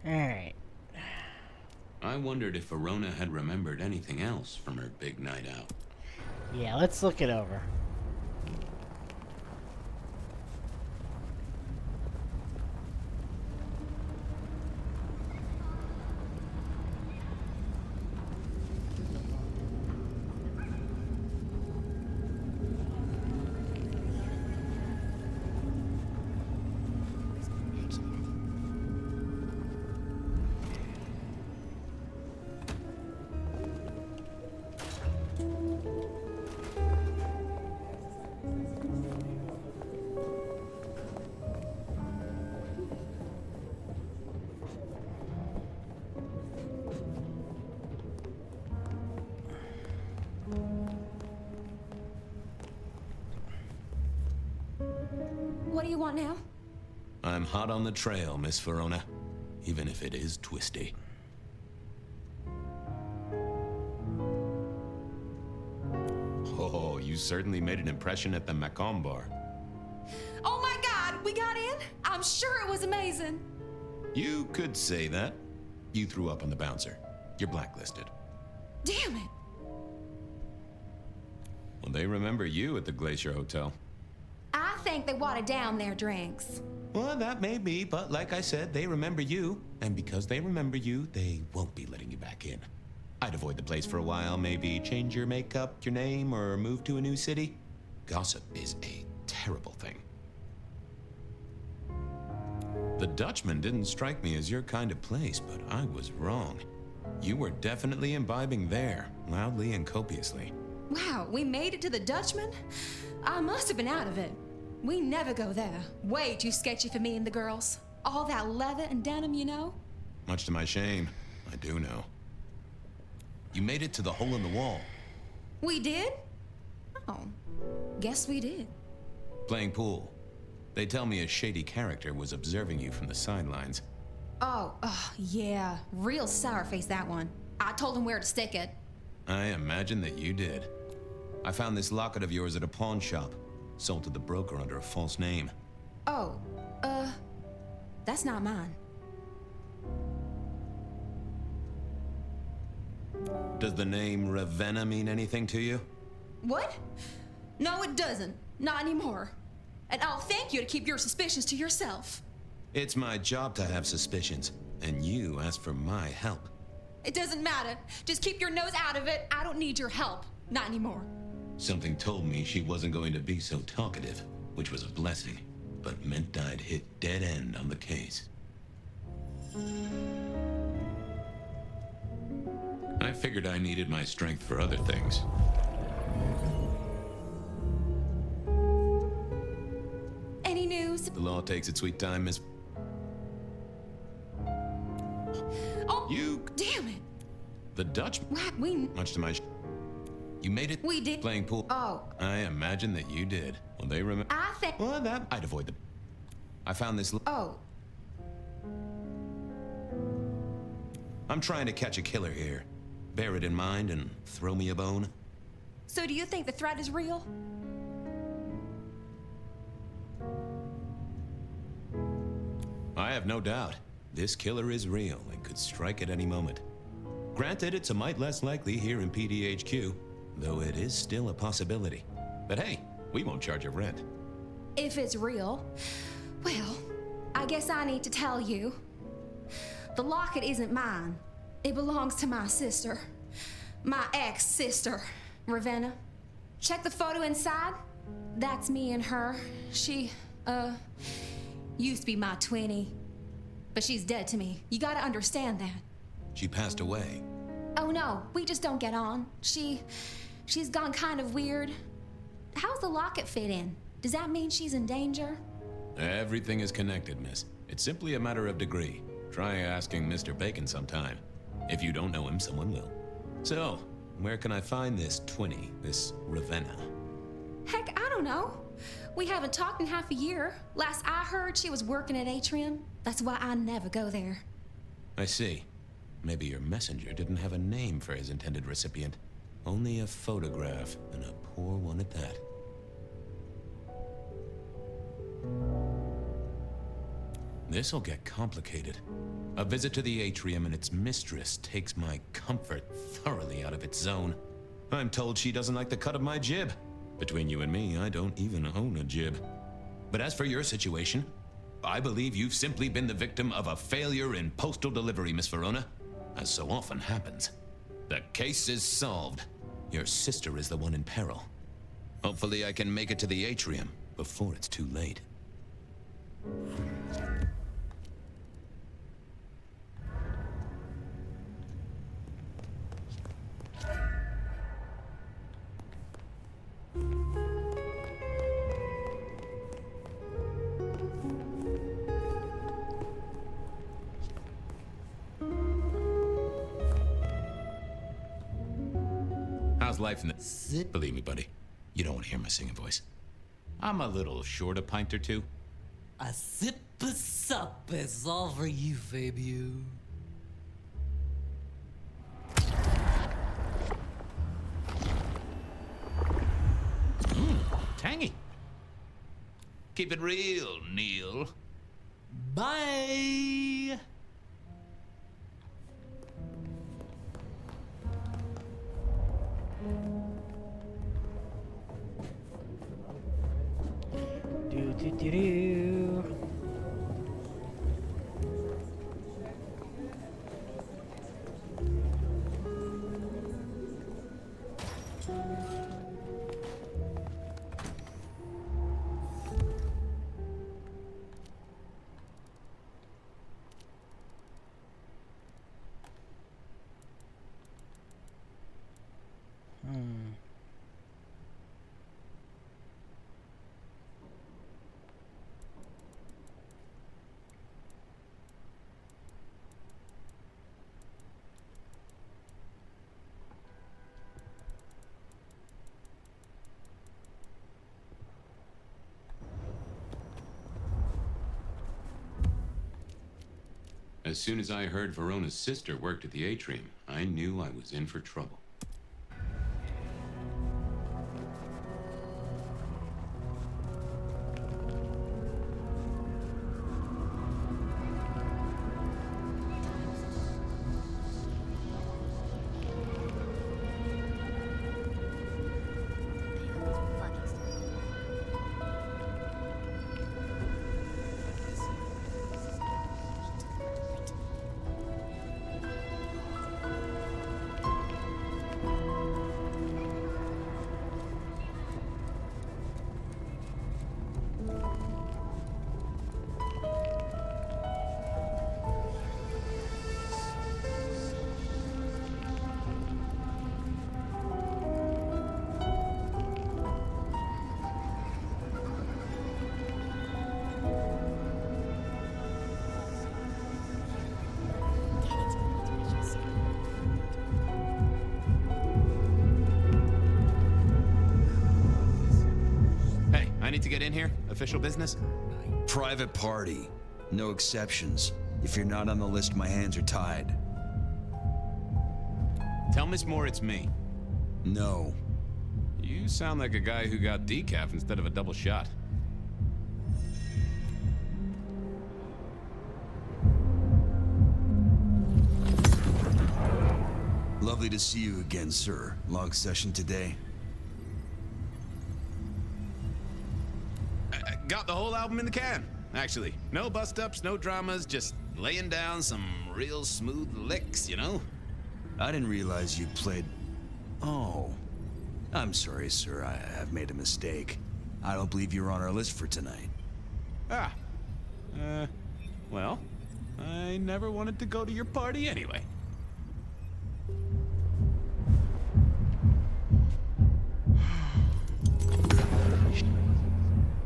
Alright. I wondered if Verona had remembered anything else from her big night out. Yeah, let's look it over. What do you want now? I'm hot on the trail, Miss Verona, even if it is twisty. Oh, you certainly made an impression at the Macomb bar. Oh my God, we got in? I'm sure it was amazing. You could say that. You threw up on the bouncer. You're blacklisted. Damn it. Well, they remember you at the Glacier Hotel. I think they watered down their drinks. Well, that may be, but like I said, they remember you. And because they remember you, they won't be letting you back in. I'd avoid the place for a while, maybe change your makeup, your name, or move to a new city. Gossip is a terrible thing. The Dutchman didn't strike me as your kind of place, but I was wrong. You were definitely imbibing there, loudly and copiously. Wow, we made it to the Dutchman? I must have been out of it. We never go there. Way too sketchy for me and the girls. All that leather and denim, you know? Much to my shame, I do know. You made it to the hole in the wall. We did? Oh, guess we did. Playing pool. They tell me a shady character was observing you from the sidelines. Oh, yeah. Real sour face, that one. I told him where to stick it. I imagine that you did. I found this locket of yours at a pawn shop. Sold to the broker under a false name. Oh, that's not mine. Does the name Ravenna mean anything to you? What? No, it doesn't. Not anymore. And I'll thank you to keep your suspicions to yourself. It's my job to have suspicions, and you asked for my help. It doesn't matter. Just keep your nose out of it. I don't need your help. Not anymore. Something told me she wasn't going to be so talkative, which was a blessing, but meant I'd hit dead end on the case. I figured I needed my strength for other things. Any news? The law takes its sweet time, Miss... Oh, you... damn it. The Dutch... What? Much to my... You made it? We did. Playing pool? Oh. I imagine that you did. Well, they remember... I think... Well, that... I'd avoid them. I found this... Oh. I'm trying to catch a killer here. Bear it in mind and throw me a bone. So do you think the threat is real? I have no doubt. This killer is real and could strike at any moment. Granted, it's a mite less likely here in PDHQ, though it is still a possibility. But hey, we won't charge a rent. If it's real, well, I guess I need to tell you. The locket isn't mine. It belongs to my sister. My ex-sister, Ravenna. Check the photo inside. That's me and her. She, used to be my twinnie. But she's dead to me. You gotta understand that. She passed away. Oh no, we just don't get on. She's gone kind of weird. How's the locket fit in? Does that mean she's in danger? Everything is connected, miss. It's simply a matter of degree. Try asking Mr. Bacon sometime. If you don't know him, someone will. So, where can I find this twinnie, this Ravenna? Heck, I don't know. We haven't talked in half a year. Last I heard, she was working at Atrium. That's why I never go there. I see. Maybe your messenger didn't have a name for his intended recipient. Only a photograph, and a poor one at that. This'll get complicated. A visit to the Atrium and its mistress takes my comfort thoroughly out of its zone. I'm told she doesn't like the cut of my jib. Between you and me, I don't even own a jib. But as for your situation, I believe you've simply been the victim of a failure in postal delivery, Miss Verona. As so often happens. The case is solved. Your sister is the one in peril. Hopefully I can make it to the Atrium before it's too late. How's life in the... Believe me, buddy, you don't want to hear my singing voice. I'm a little short a pint or two. A sip of sup is all for you, Fabio. Tangy. Keep it real, Neil. Bye! Do. As soon as I heard Verona's sister worked at the atrium, I knew I was in for trouble. I need to get in here? Official business? Private party. No exceptions. If you're not on the list, my hands are tied. Tell Miss Moore it's me. No. You sound like a guy who got decaf instead of a double shot. Lovely to see you again, sir. Long session today. Got the whole album in the can, actually. No bust-ups, no dramas, just laying down some real smooth licks, you know? I didn't realize you played... Oh. I'm sorry, sir. I've made a mistake. I don't believe you're on our list for tonight. Ah. Well, I never wanted to go to your party anyway.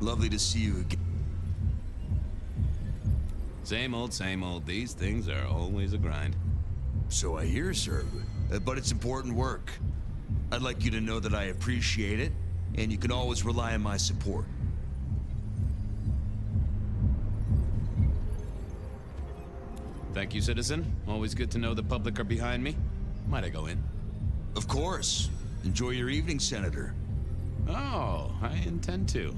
Lovely to see you again. Same old, same old. These things are always a grind. So I hear, sir. But it's important work. I'd like you to know that I appreciate it, and you can always rely on my support. Thank you, citizen. Always good to know the public are behind me. Might I go in? Of course. Enjoy your evening, Senator. Oh, I intend to.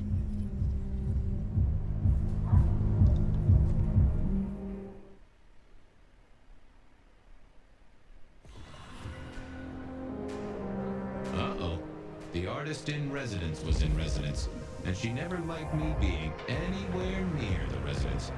The artist in residence was in residence, and she never liked me being anywhere near the residence.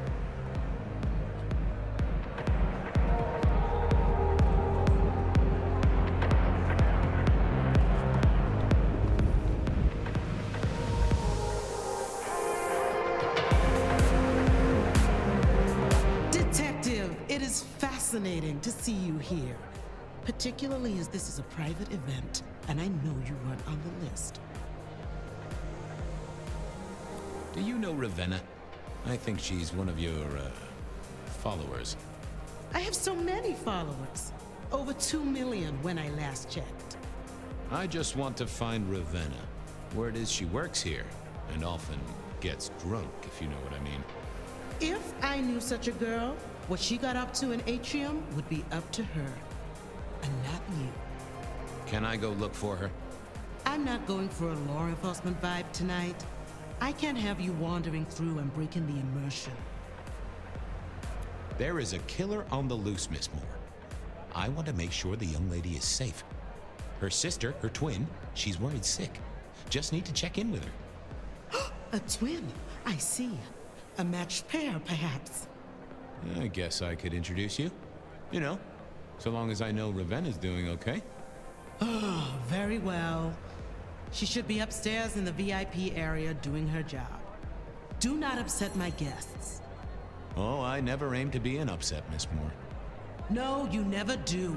Detective, it is fascinating to see you here, particularly as this is a private event. And I know you weren't on the list. Do you know Ravenna? I think she's one of your, followers. I have so many followers. Over 2 million when I last checked. I just want to find Ravenna. Word is she works here, and often gets drunk, if you know what I mean. If I knew such a girl, what she got up to in Atrium would be up to her, and not you. Can I go look for her? I'm not going for a law enforcement vibe tonight. I can't have you wandering through and breaking the immersion. There is a killer on the loose, Miss Moore. I want to make sure the young lady is safe. Her sister, her twin, she's worried sick. Just need to check in with her. A twin? I see. A matched pair, perhaps. I guess I could introduce you. You know, so long as I know Ravenna's doing okay. Oh, very well. She should be upstairs in the VIP area doing her job. Do not upset my guests. Oh, I never aim to be an upset, Miss Moore. No, you never do.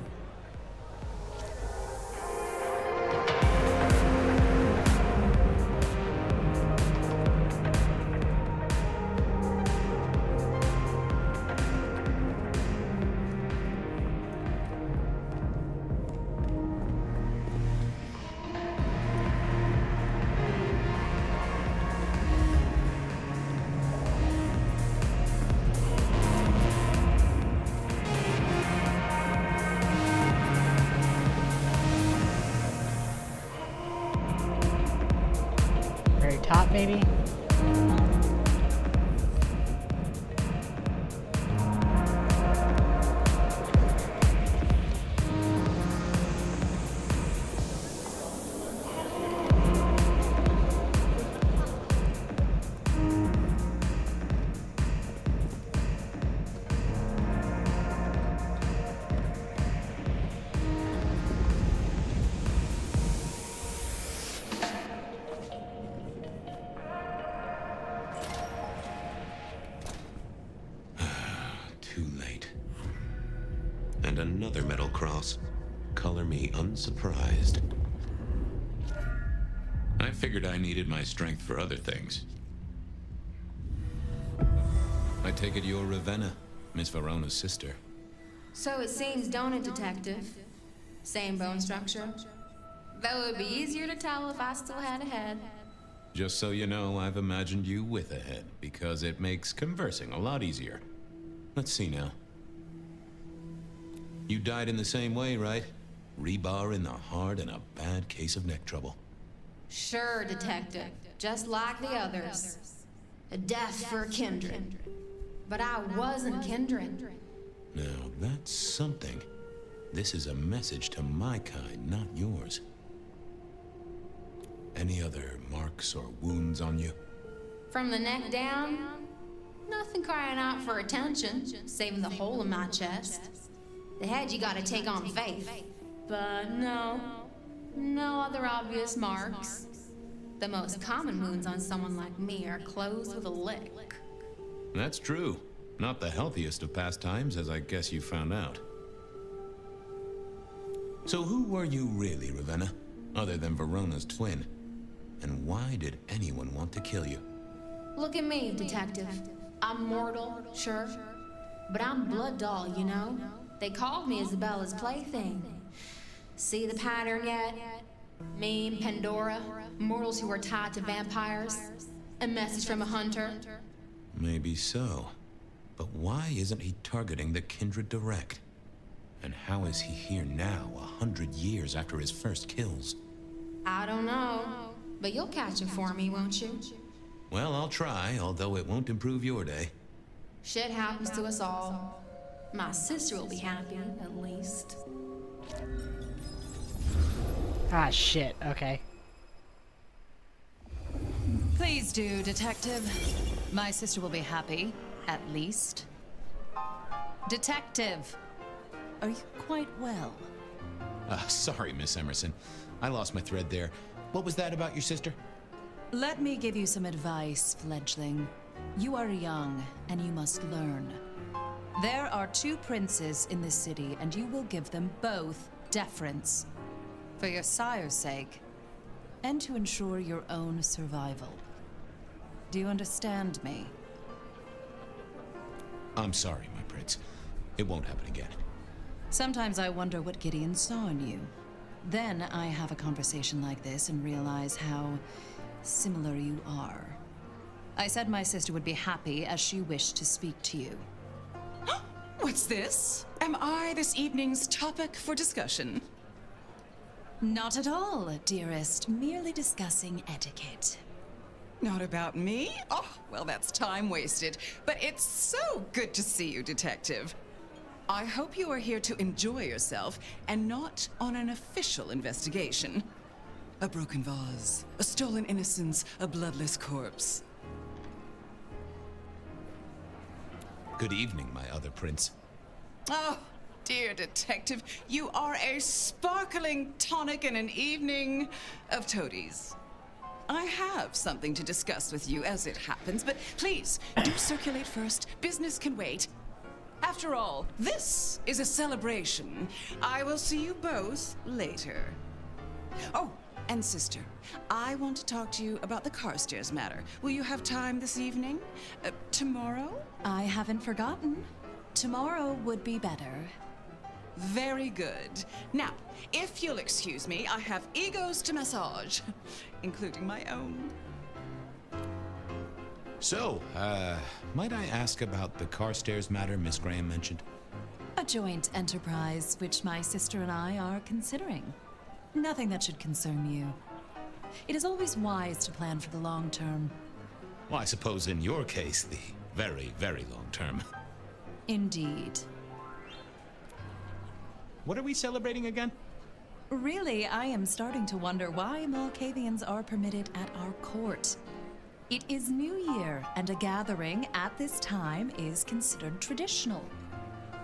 top, maybe? And another metal cross. Color me unsurprised. I figured I needed my strength for other things. I take it you're Ravenna, Miss Verona's sister. So it seems, don't it, Detective? Same bone structure. Though it would be easier to tell if I still had a head. Just so you know, I've imagined you with a head, because it makes conversing a lot easier. Let's see now. You died in the same way, right? Rebar in the heart and a bad case of neck trouble. Sure, Detective. Just like the others. A death for a kindred. But I wasn't kindred. Now, that's something. This is a message to my kind, not yours. Any other marks or wounds on you? From the neck down, nothing crying out for attention, saving the hole in my chest. The head you gotta take on faith. But no other obvious marks. The most common wounds on someone like me are closed with a lick. That's true. Not the healthiest of pastimes, as I guess you found out. So who were you really, Ravenna? Other than Verona's twin? And why did anyone want to kill you? Look at me, Detective. I'm mortal, sure. But I'm blood doll, you know? They called me Isabella's plaything. See the pattern yet? Me, Pandora, mortals who are tied to vampires. A message from a hunter. Maybe so. But why isn't he targeting the kindred direct? And how is he here now, 100 years after his first kills? I don't know. But you'll catch him for me, won't you? Well, I'll try, although it won't improve your day. Shit happens to us all. My sister will be happy, at least. Ah, shit. Okay. Please do, Detective. My sister will be happy, at least. Detective, are you quite well? Sorry, Miss Emerson. I lost my thread there. What was that about your sister? Let me give you some advice, fledgling. You are young, and you must learn. There are 2 princes in this city, and you will give them both deference. For your sire's sake, and to ensure your own survival. Do you understand me? I'm sorry, my prince. It won't happen again. Sometimes I wonder what Gideon saw in you. Then I have a conversation like this and realize how similar you are. I said my sister would be happy as she wished to speak to you. What's this? Am I this evening's topic for discussion? Not at all, dearest. Merely discussing etiquette. Not about me? Oh, well, that's time wasted. But it's so good to see you, Detective. I hope you are here to enjoy yourself and not on an official investigation. A broken vase, a stolen innocence, a bloodless corpse. Good evening, my other prince. Oh, dear Detective, you are a sparkling tonic in an evening of toadies. I have something to discuss with you as it happens, but please, do circulate first. Business can wait. After all, this is a celebration. I will see you both later. Oh, and sister, I want to talk to you about the Carstairs matter. Will you have time this evening? Tomorrow? I haven't forgotten. Tomorrow would be better. Very good. Now, if you'll excuse me, I have egos to massage, including my own. So, might I ask about the Carstairs matter Miss Graham mentioned? A joint enterprise which my sister and I are considering. Nothing that should concern you. It is always wise to plan for the long term. Well, I suppose in your case, the very, very long term. Indeed. What are we celebrating again? Really, I am starting to wonder why Malkavians are permitted at our court. It is New Year, and a gathering at this time is considered traditional.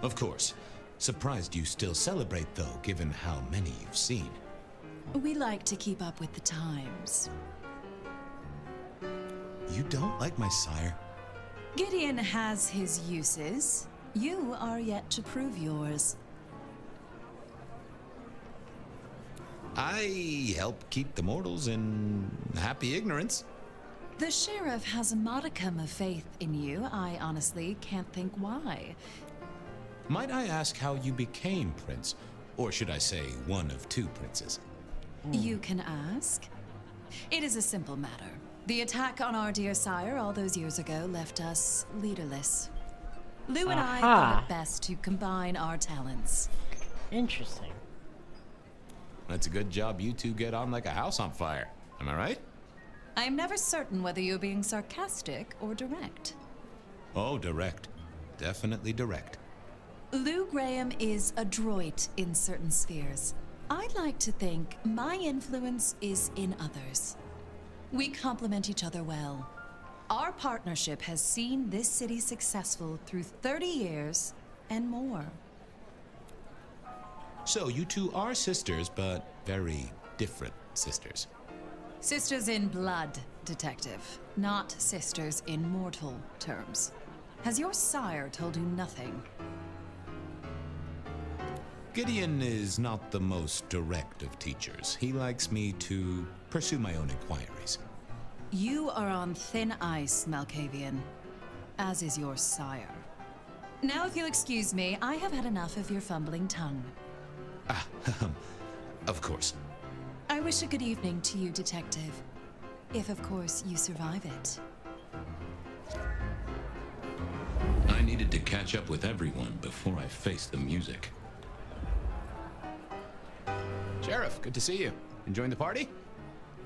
Of course. Surprised you still celebrate, though, given how many you've seen. We like to keep up with the times. You don't like my sire? Gideon has his uses. You are yet to prove yours. I help keep the mortals in happy ignorance. The sheriff has a modicum of faith in you. I honestly can't think why. Might I ask how you became prince? Or should I say, one of two princes? You can ask. It is a simple matter. The attack on our dear sire all those years ago left us leaderless. Lou and I thought it best to combine our talents. Interesting. That's a good job you two get on like a house on fire. Am I right? I am never certain whether you're being sarcastic or direct. Oh, direct. Definitely direct. Lou Graham is adroit in certain spheres. I'd like to think my influence is in others. We complement each other well. Our partnership has seen this city successful through 30 years and more. So you two are sisters, but very different sisters. Sisters in blood, detective, not sisters in mortal terms. Has your sire told you nothing? Gideon is not the most direct of teachers. He likes me to pursue my own inquiries. You are on thin ice, Malkavian, as is your sire. Now, if you'll excuse me, I have had enough of your fumbling tongue. Of course. I wish a good evening to you, detective. If, of course, you survive it. I needed to catch up with everyone before I faced the music. Sheriff, good to see you. Enjoying the party?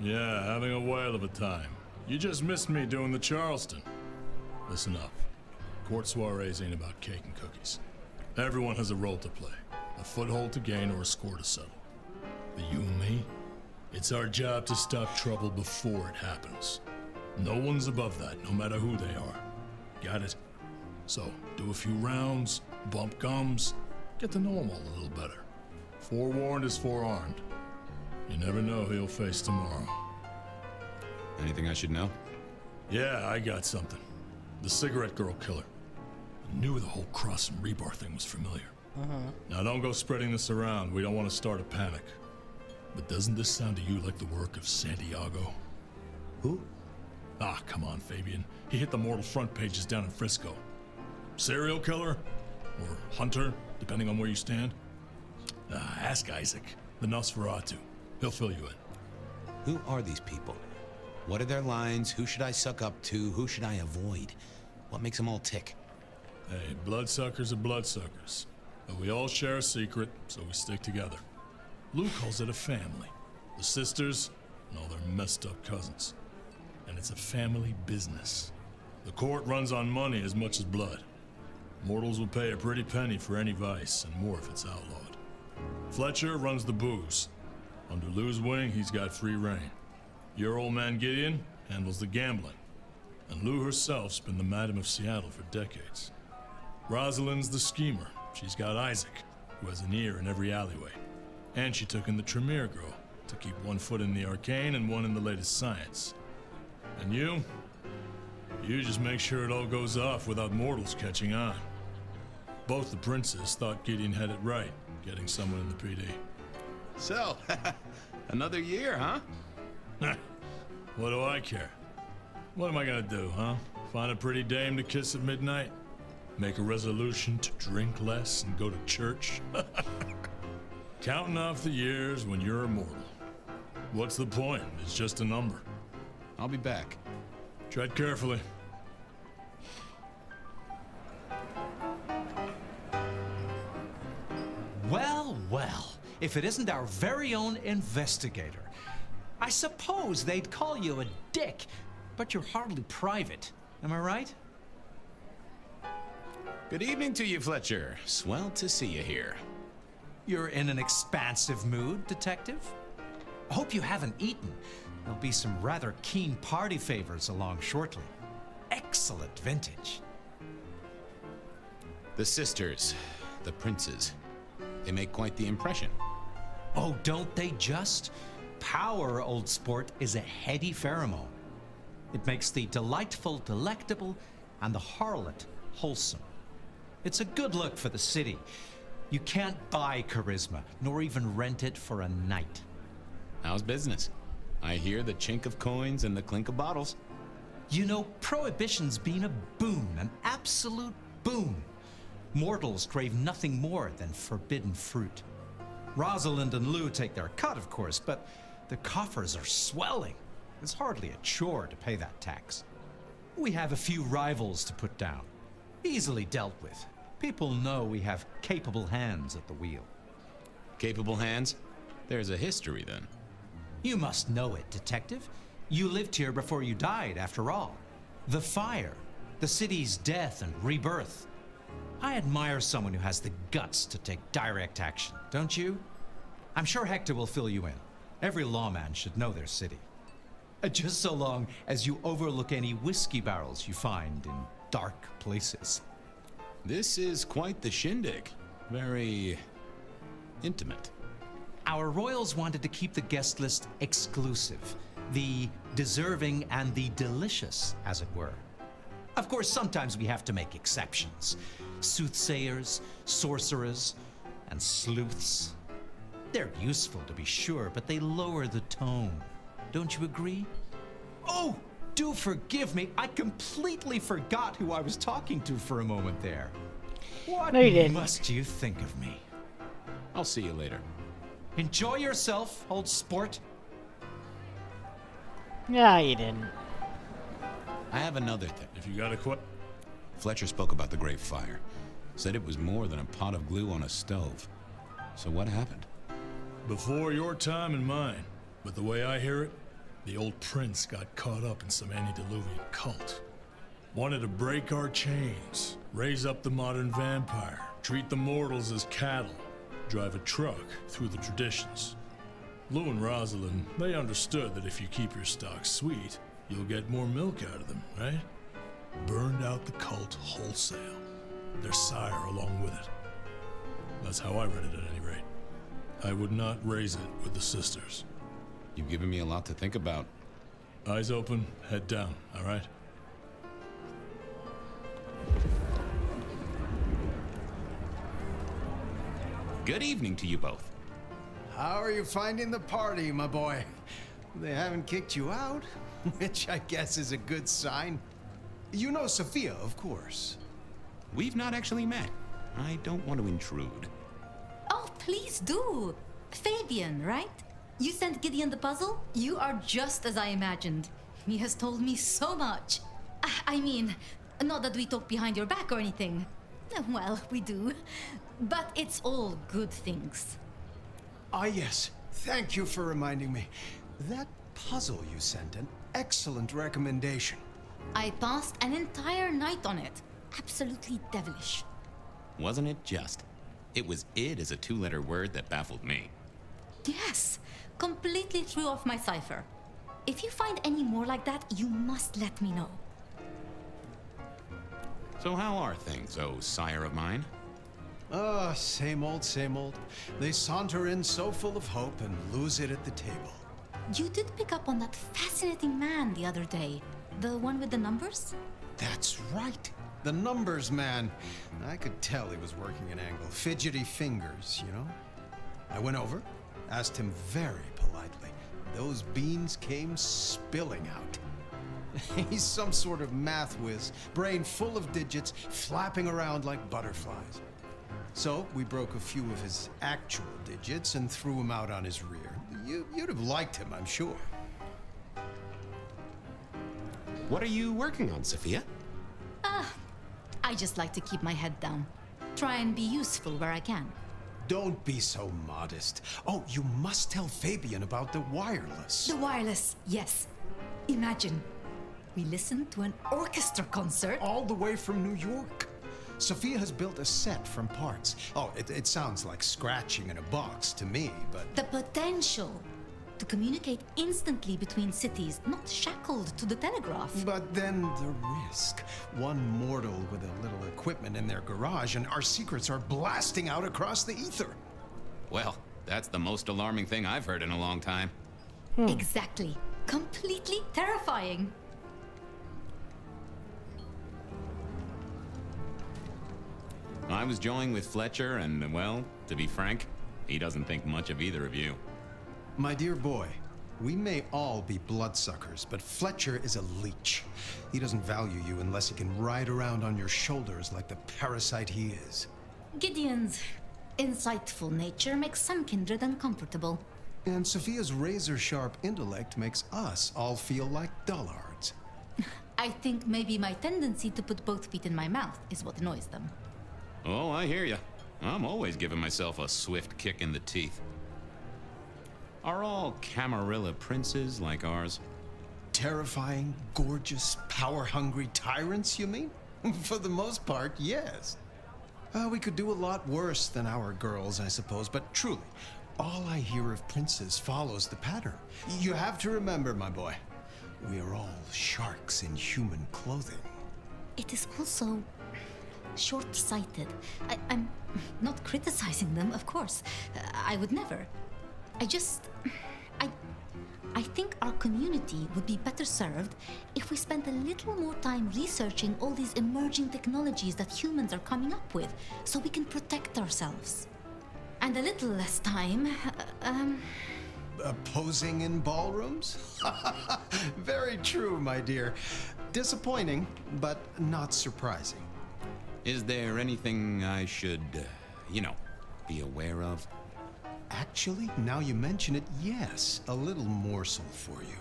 Yeah, having a whale of a time. You just missed me doing the Charleston. Listen up. Court soirees ain't about cake and cookies. Everyone has a role to play. A foothold to gain or a score to settle. But you and me? It's our job to stop trouble before it happens. No one's above that, no matter who they are. Got it? So, do a few rounds, bump gums, get to know them all a little better. Forewarned is forearmed. You never know who you'll face tomorrow. Anything I should know? Yeah, I got something. The cigarette girl killer. I knew the whole Cross and Rebar thing was familiar. Now don't go spreading this around. We don't want to start a panic. But doesn't this sound to you like the work of Santiago? Who? Ah, come on, Fabian. He hit the mortal front pages down in Frisco. Serial killer? Or hunter, depending on where you stand? Ask Isaac, the Nosferatu. He'll fill you in. Who are these people? What are their lines? Who should I suck up to? Who should I avoid? What makes them all tick? Hey, bloodsuckers are bloodsuckers. But we all share a secret, so we stick together. Lou calls it a family. The sisters and all their messed up cousins. And it's a family business. The court runs on money as much as blood. Mortals will pay a pretty penny for any vice, and more if it's outlawed. Fletcher runs the booze. Under Lou's wing, he's got free reign. Your old man Gideon handles the gambling. And Lou herself's been the Madam of Seattle for decades. Rosalind's the schemer. She's got Isaac, who has an ear in every alleyway. And she took in the Tremere girl to keep one foot in the arcane and one in the latest science. And you just make sure it all goes off without mortals catching on. Both the princes thought Gideon had it right, getting someone in the PD. So, another year, huh? What do I care? What am I gonna do, huh? Find a pretty dame to kiss at midnight? Make a resolution to drink less and go to church? Counting off the years when you're immortal. What's the point? It's just a number. I'll be back. Tread carefully. Well, well. If it isn't our very own investigator. I suppose they'd call you a dick, but you're hardly private. Am I right? Good evening to you, Fletcher. Swell to see you here. You're in an expansive mood, Detective? I hope you haven't eaten. There'll be some rather keen party favors along shortly. Excellent vintage. The sisters, the princes, they make quite the impression. Oh, don't they just? Power, old sport, is a heady pheromone. It makes the delightful delectable and the harlot wholesome. It's a good look for the city. You can't buy charisma, nor even rent it for a night. How's business? I hear the chink of coins and the clink of bottles. You know, Prohibition's been a boon, an absolute boon. Mortals crave nothing more than forbidden fruit. Rosalind and Lou take their cut, of course, but the coffers are swelling. It's hardly a chore to pay that tax. We have a few rivals to put down. Easily dealt with. People know we have capable hands at the wheel. Capable hands? There's a history, then. You must know it, Detective. You lived here before you died, after all. The fire, the city's death and rebirth. I admire someone who has the guts to take direct action, don't you? I'm sure Hector will fill you in. Every lawman should know their city. Just so long as you overlook any whiskey barrels you find in dark places. This is quite the shindig. Very intimate. Our royals wanted to keep the guest list exclusive. The deserving and the delicious, as it were. Of course, sometimes we have to make exceptions. Soothsayers, sorcerers, and sleuths. They're useful, to be sure, but they lower the tone. Don't you agree? Oh, do forgive me. I completely forgot who I was talking to for a moment there. What must you think of me? I'll see you later. Enjoy yourself, old sport. Yeah, you didn't. I have another thing. If you got a quit. Fletcher spoke about the Great Fire. Said it was more than a pot of glue on a stove. So what happened? Before your time and mine. But the way I hear it, the old prince got caught up in some antediluvian cult. Wanted to break our chains, raise up the modern vampire, treat the mortals as cattle, drive a truck through the traditions. Lou and Rosalind, they understood that if you keep your stock sweet, you'll get more milk out of them, right? Burned out the cult wholesale. Their sire along with it. That's how I read it at any rate. I would not raise it with the sisters. You've given me a lot to think about. Eyes open, head down, all right? Good evening to you both. How are you finding the party, my boy? They haven't kicked you out, which I guess is a good sign. You know Sophia, of course. We've not actually met. I don't want to intrude. Oh, please do. Fabian, right? You sent Gideon the puzzle? You are just as I imagined. He has told me so much. I mean, not that we talk behind your back or anything. Well, we do. But it's all good things. Ah, yes. Thank you for reminding me. That puzzle you sent, an excellent recommendation. I passed an entire night on it. Absolutely devilish. Wasn't it just? It was "id" as a two-letter word that baffled me. Yes, completely threw off my cipher. If you find any more like that, you must let me know. So how are things, oh sire of mine? Same old, same old. They saunter in so full of hope and lose it at the table. You did pick up on that fascinating man the other day. The one with the numbers? That's right. The numbers man. I could tell he was working an angle. Fidgety fingers, you know? I went over, asked him very politely. Those beans came spilling out. He's some sort of math whiz, brain full of digits, flapping around like butterflies. So we broke a few of his actual digits and threw him out on his rear. You'd have liked him, I'm sure. What are you working on, Sophia? I just like to keep my head down. Try and be useful where I can. don't be so modest. Oh, you must tell Fabian about the wireless. The wireless, yes. Imagine, we listened to an orchestra concert. All the way from New York. Sophia has built a set from parts. Oh, it sounds like scratching in a box to me, but... The potential to communicate instantly between cities, not shackled to the telegraph. But then the risk. One mortal with a little equipment in their garage and our secrets are blasting out across the ether. Well, that's the most alarming thing I've heard in a long time. Exactly. Completely terrifying. I was joined with Fletcher, and, well, to be frank, he doesn't think much of either of you. My dear boy, we may all be bloodsuckers, but Fletcher is a leech. He doesn't value you unless he can ride around on your shoulders like the parasite he is. Gideon's insightful nature makes some kindred uncomfortable. And Sophia's razor-sharp intellect makes us all feel like dullards. I think maybe my tendency to put both feet in my mouth is what annoys them. Oh, I hear ya. I'm always giving myself a swift kick in the teeth. Are all Camarilla princes like ours? Terrifying, gorgeous, power-hungry tyrants, you mean? For the most part, yes. We could do a lot worse than our girls, I suppose, but truly, all I hear of princes follows the pattern. You have to remember, my boy, we are all sharks in human clothing. It is also short-sighted. I'm not criticizing them, of course. I would never. I think our community would be better served if we spent a little more time researching all these emerging technologies that humans are coming up with, so we can protect ourselves. And a little less time, Posing in ballrooms? Very true, my dear. Disappointing, but not surprising. Is there anything I should, be aware of? Actually, now you mention it, yes, a little morsel for you.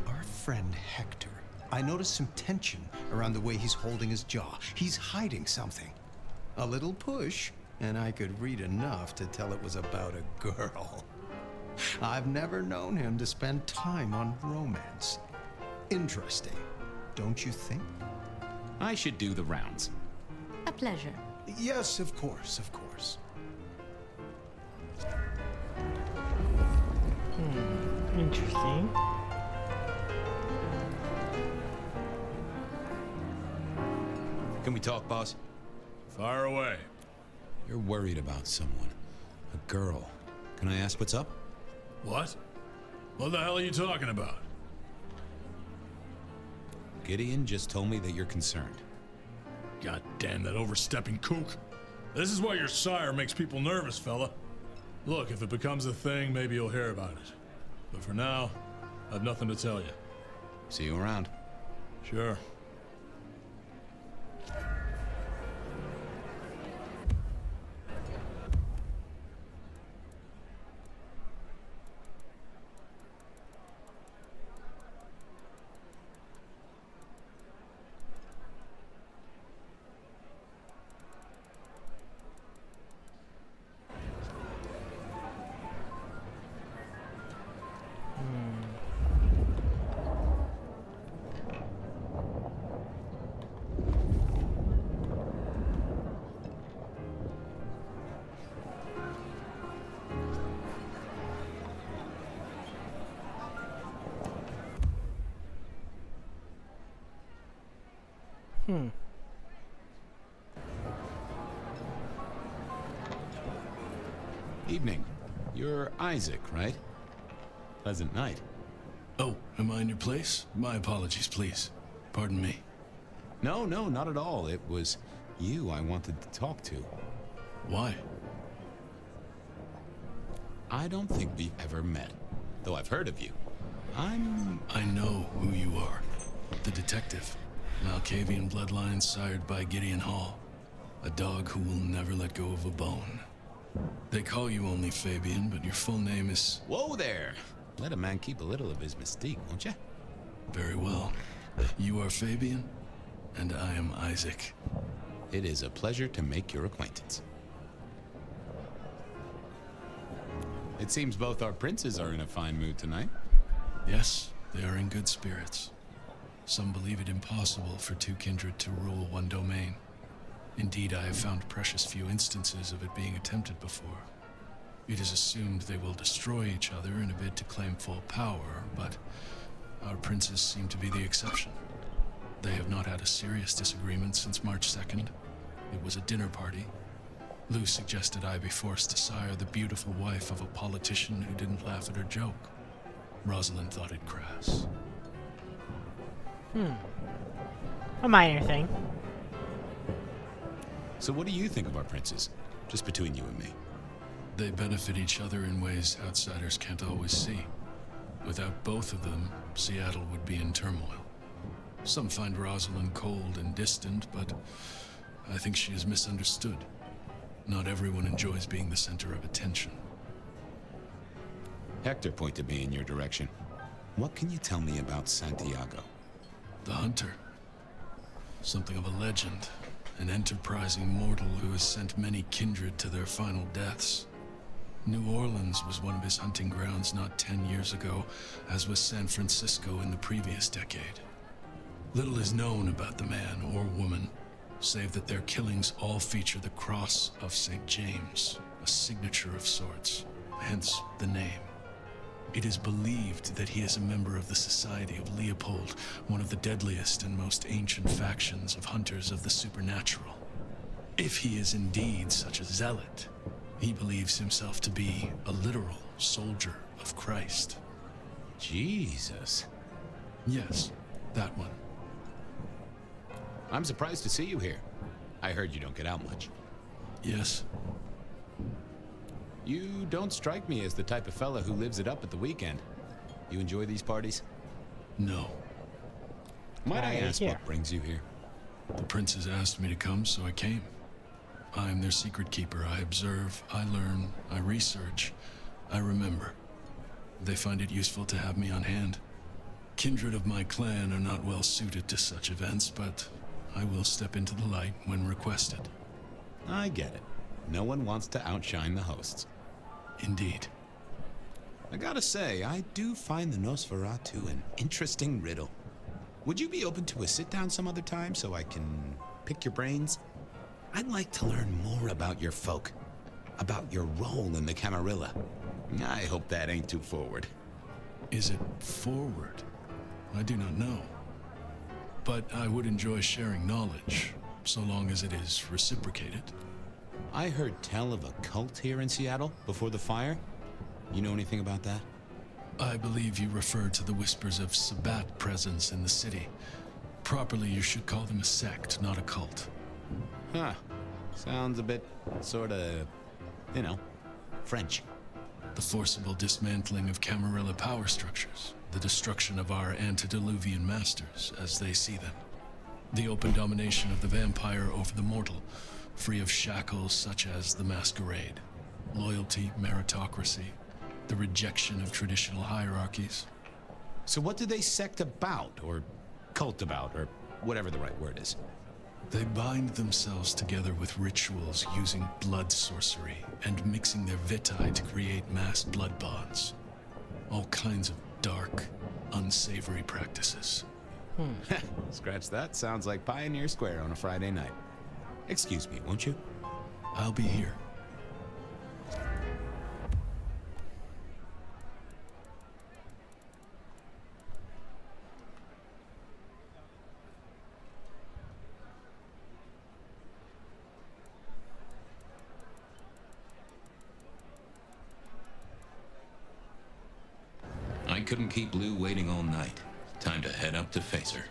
Our friend Hector. I noticed some tension around the way he's holding his jaw. He's hiding something. A little push, and I could read enough to tell it was about a girl. I've never known him to spend time on romance. Interesting, don't you think? I should do the rounds. A pleasure. Yes, of course, of course. Interesting. Can we talk, boss? Fire away. You're worried about someone. A girl. Can I ask what's up? What? What the hell are you talking about? Gideon just told me that you're concerned. God damn that overstepping kook. This is why your sire makes people nervous, fella. Look, if it becomes a thing, maybe you'll hear about it. But for now, I have nothing to tell you. See you around. Sure. Evening. You're Isaac, right? Pleasant night. Oh, am I in your place? My apologies, please. Pardon me. No, not at all. It was you I wanted to talk to. Why? I don't think we've ever met, though I've heard of you. I know who you are. The detective. Malkavian bloodline sired by Gideon Hall. A dog who will never let go of a bone. They call you only Fabian, but your full name is... Whoa there! Let a man keep a little of his mystique, won't you? Very well. You are Fabian, and I am Isaac. It is a pleasure to make your acquaintance. It seems both our princes are in a fine mood tonight. Yes, they are in good spirits. Some believe it impossible for two kindred to rule one domain. Indeed, I have found precious few instances of it being attempted before. It is assumed they will destroy each other in a bid to claim full power, but our princes seem to be the exception. They have not had a serious disagreement since March 2nd. It was a dinner party. Lou suggested I be forced to sire the beautiful wife of a politician who didn't laugh at her joke. Rosalind thought it crass. A minor thing. So what do you think of our princes? Just between you and me. They benefit each other in ways outsiders can't always see. Without both of them, Seattle would be in turmoil. Some find Rosalind cold and distant, but I think she is misunderstood. Not everyone enjoys being the center of attention. Hector pointed me in your direction. What can you tell me about Santiago? The hunter. Something of a legend. An enterprising mortal who has sent many kindred to their final deaths. New Orleans was one of his hunting grounds not 10 years ago, as was San Francisco in the previous decade. Little is known about the man or woman, save that their killings all feature the Cross of St. James, a signature of sorts, hence the name. It is believed that he is a member of the Society of Leopold, one of the deadliest and most ancient factions of hunters of the supernatural. If he is indeed such a zealot, he believes himself to be a literal soldier of Christ. Jesus. Yes, that one. I'm surprised to see you here. I heard you don't get out much. Yes. You don't strike me as the type of fella who lives it up at the weekend. You enjoy these parties? No. Might I ask what brings you here? The princes asked me to come, so I came. I am their secret keeper. I observe, I learn, I research, I remember. They find it useful to have me on hand. Kindred of my clan are not well suited to such events, but I will step into the light when requested. I get it. No one wants to outshine the hosts. Indeed. I gotta say, I do find the Nosferatu an interesting riddle. Would you be open to a sit-down some other time so I can pick your brains? I'd like to learn more about your folk, about your role in the Camarilla. I hope that ain't too forward. Is it forward? I do not know. But I would enjoy sharing knowledge, so long as it is reciprocated. I heard tell of a cult here in Seattle before the fire. You know anything about that? I believe you refer to the whispers of Sabbat presence in the city. Properly, you should call them a sect, not a cult. Huh. Sounds a bit, sorta, you know, French. The forcible dismantling of Camarilla power structures. The destruction of our antediluvian masters, as they see them. The open domination of the vampire over the mortal, free of shackles such as the masquerade. Loyalty, meritocracy, the rejection of traditional hierarchies. So what do they sect about, or cult about, or whatever the right word is? They bind themselves together with rituals using blood sorcery and mixing their vitae to create mass blood bonds. All kinds of dark, unsavory practices. Scratch that. Sounds like Pioneer Square on a Friday night. Excuse me, won't you? I'll be here. I couldn't keep Lou waiting all night. Time to head up to face her.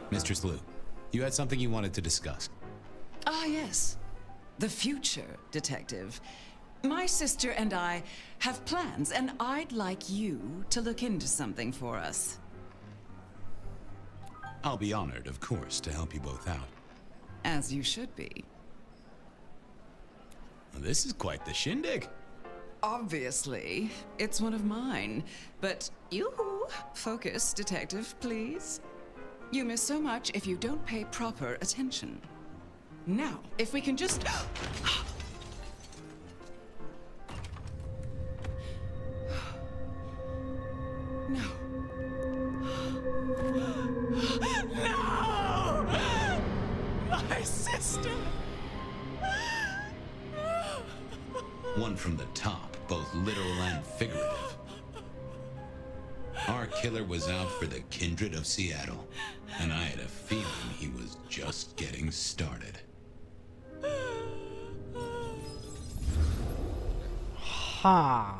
Mistress Lou, you had something you wanted to discuss. Ah, yes. The future, Detective. My sister and I have plans, and I'd like you to look into something for us. I'll be honored, of course, to help you both out. As you should be. This is quite the shindig. Obviously, it's one of mine. But you focus, Detective, please. You miss so much if you don't pay proper attention. Now, if we can just... No. No! My sister! One from the top, both literal and figurative. Our killer was out for the kindred of Seattle, and I had a feeling he was just getting started. Huh.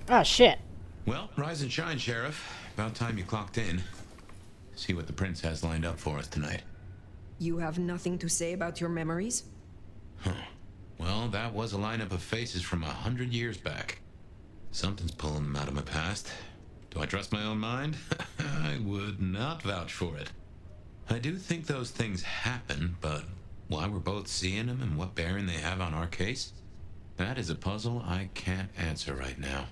Oh, shit. Well, rise and shine, Sheriff. About time you clocked in. See what the prince has lined up for us tonight. You have nothing to say about your memories? Huh. Well, that was a lineup of faces from 100 years back. Something's pulling them out of my past. Do I trust my own mind? I would not vouch for it. I do think those things happen, but why we're both seeing them and what bearing they have on our case? That is a puzzle I can't answer right now.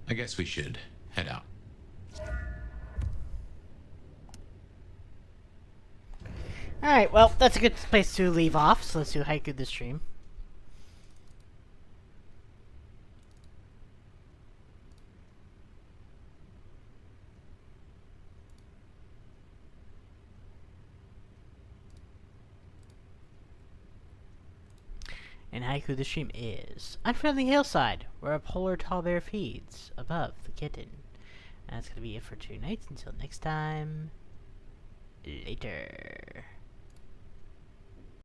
I guess we should head out. Alright, well, that's a good place to leave off, so let's do Haiku the stream. And Haiku the stream is Unfriendly Hillside, where a polar tall bear feeds above the kitten. And that's going to be it for 2 nights. Until next time, later.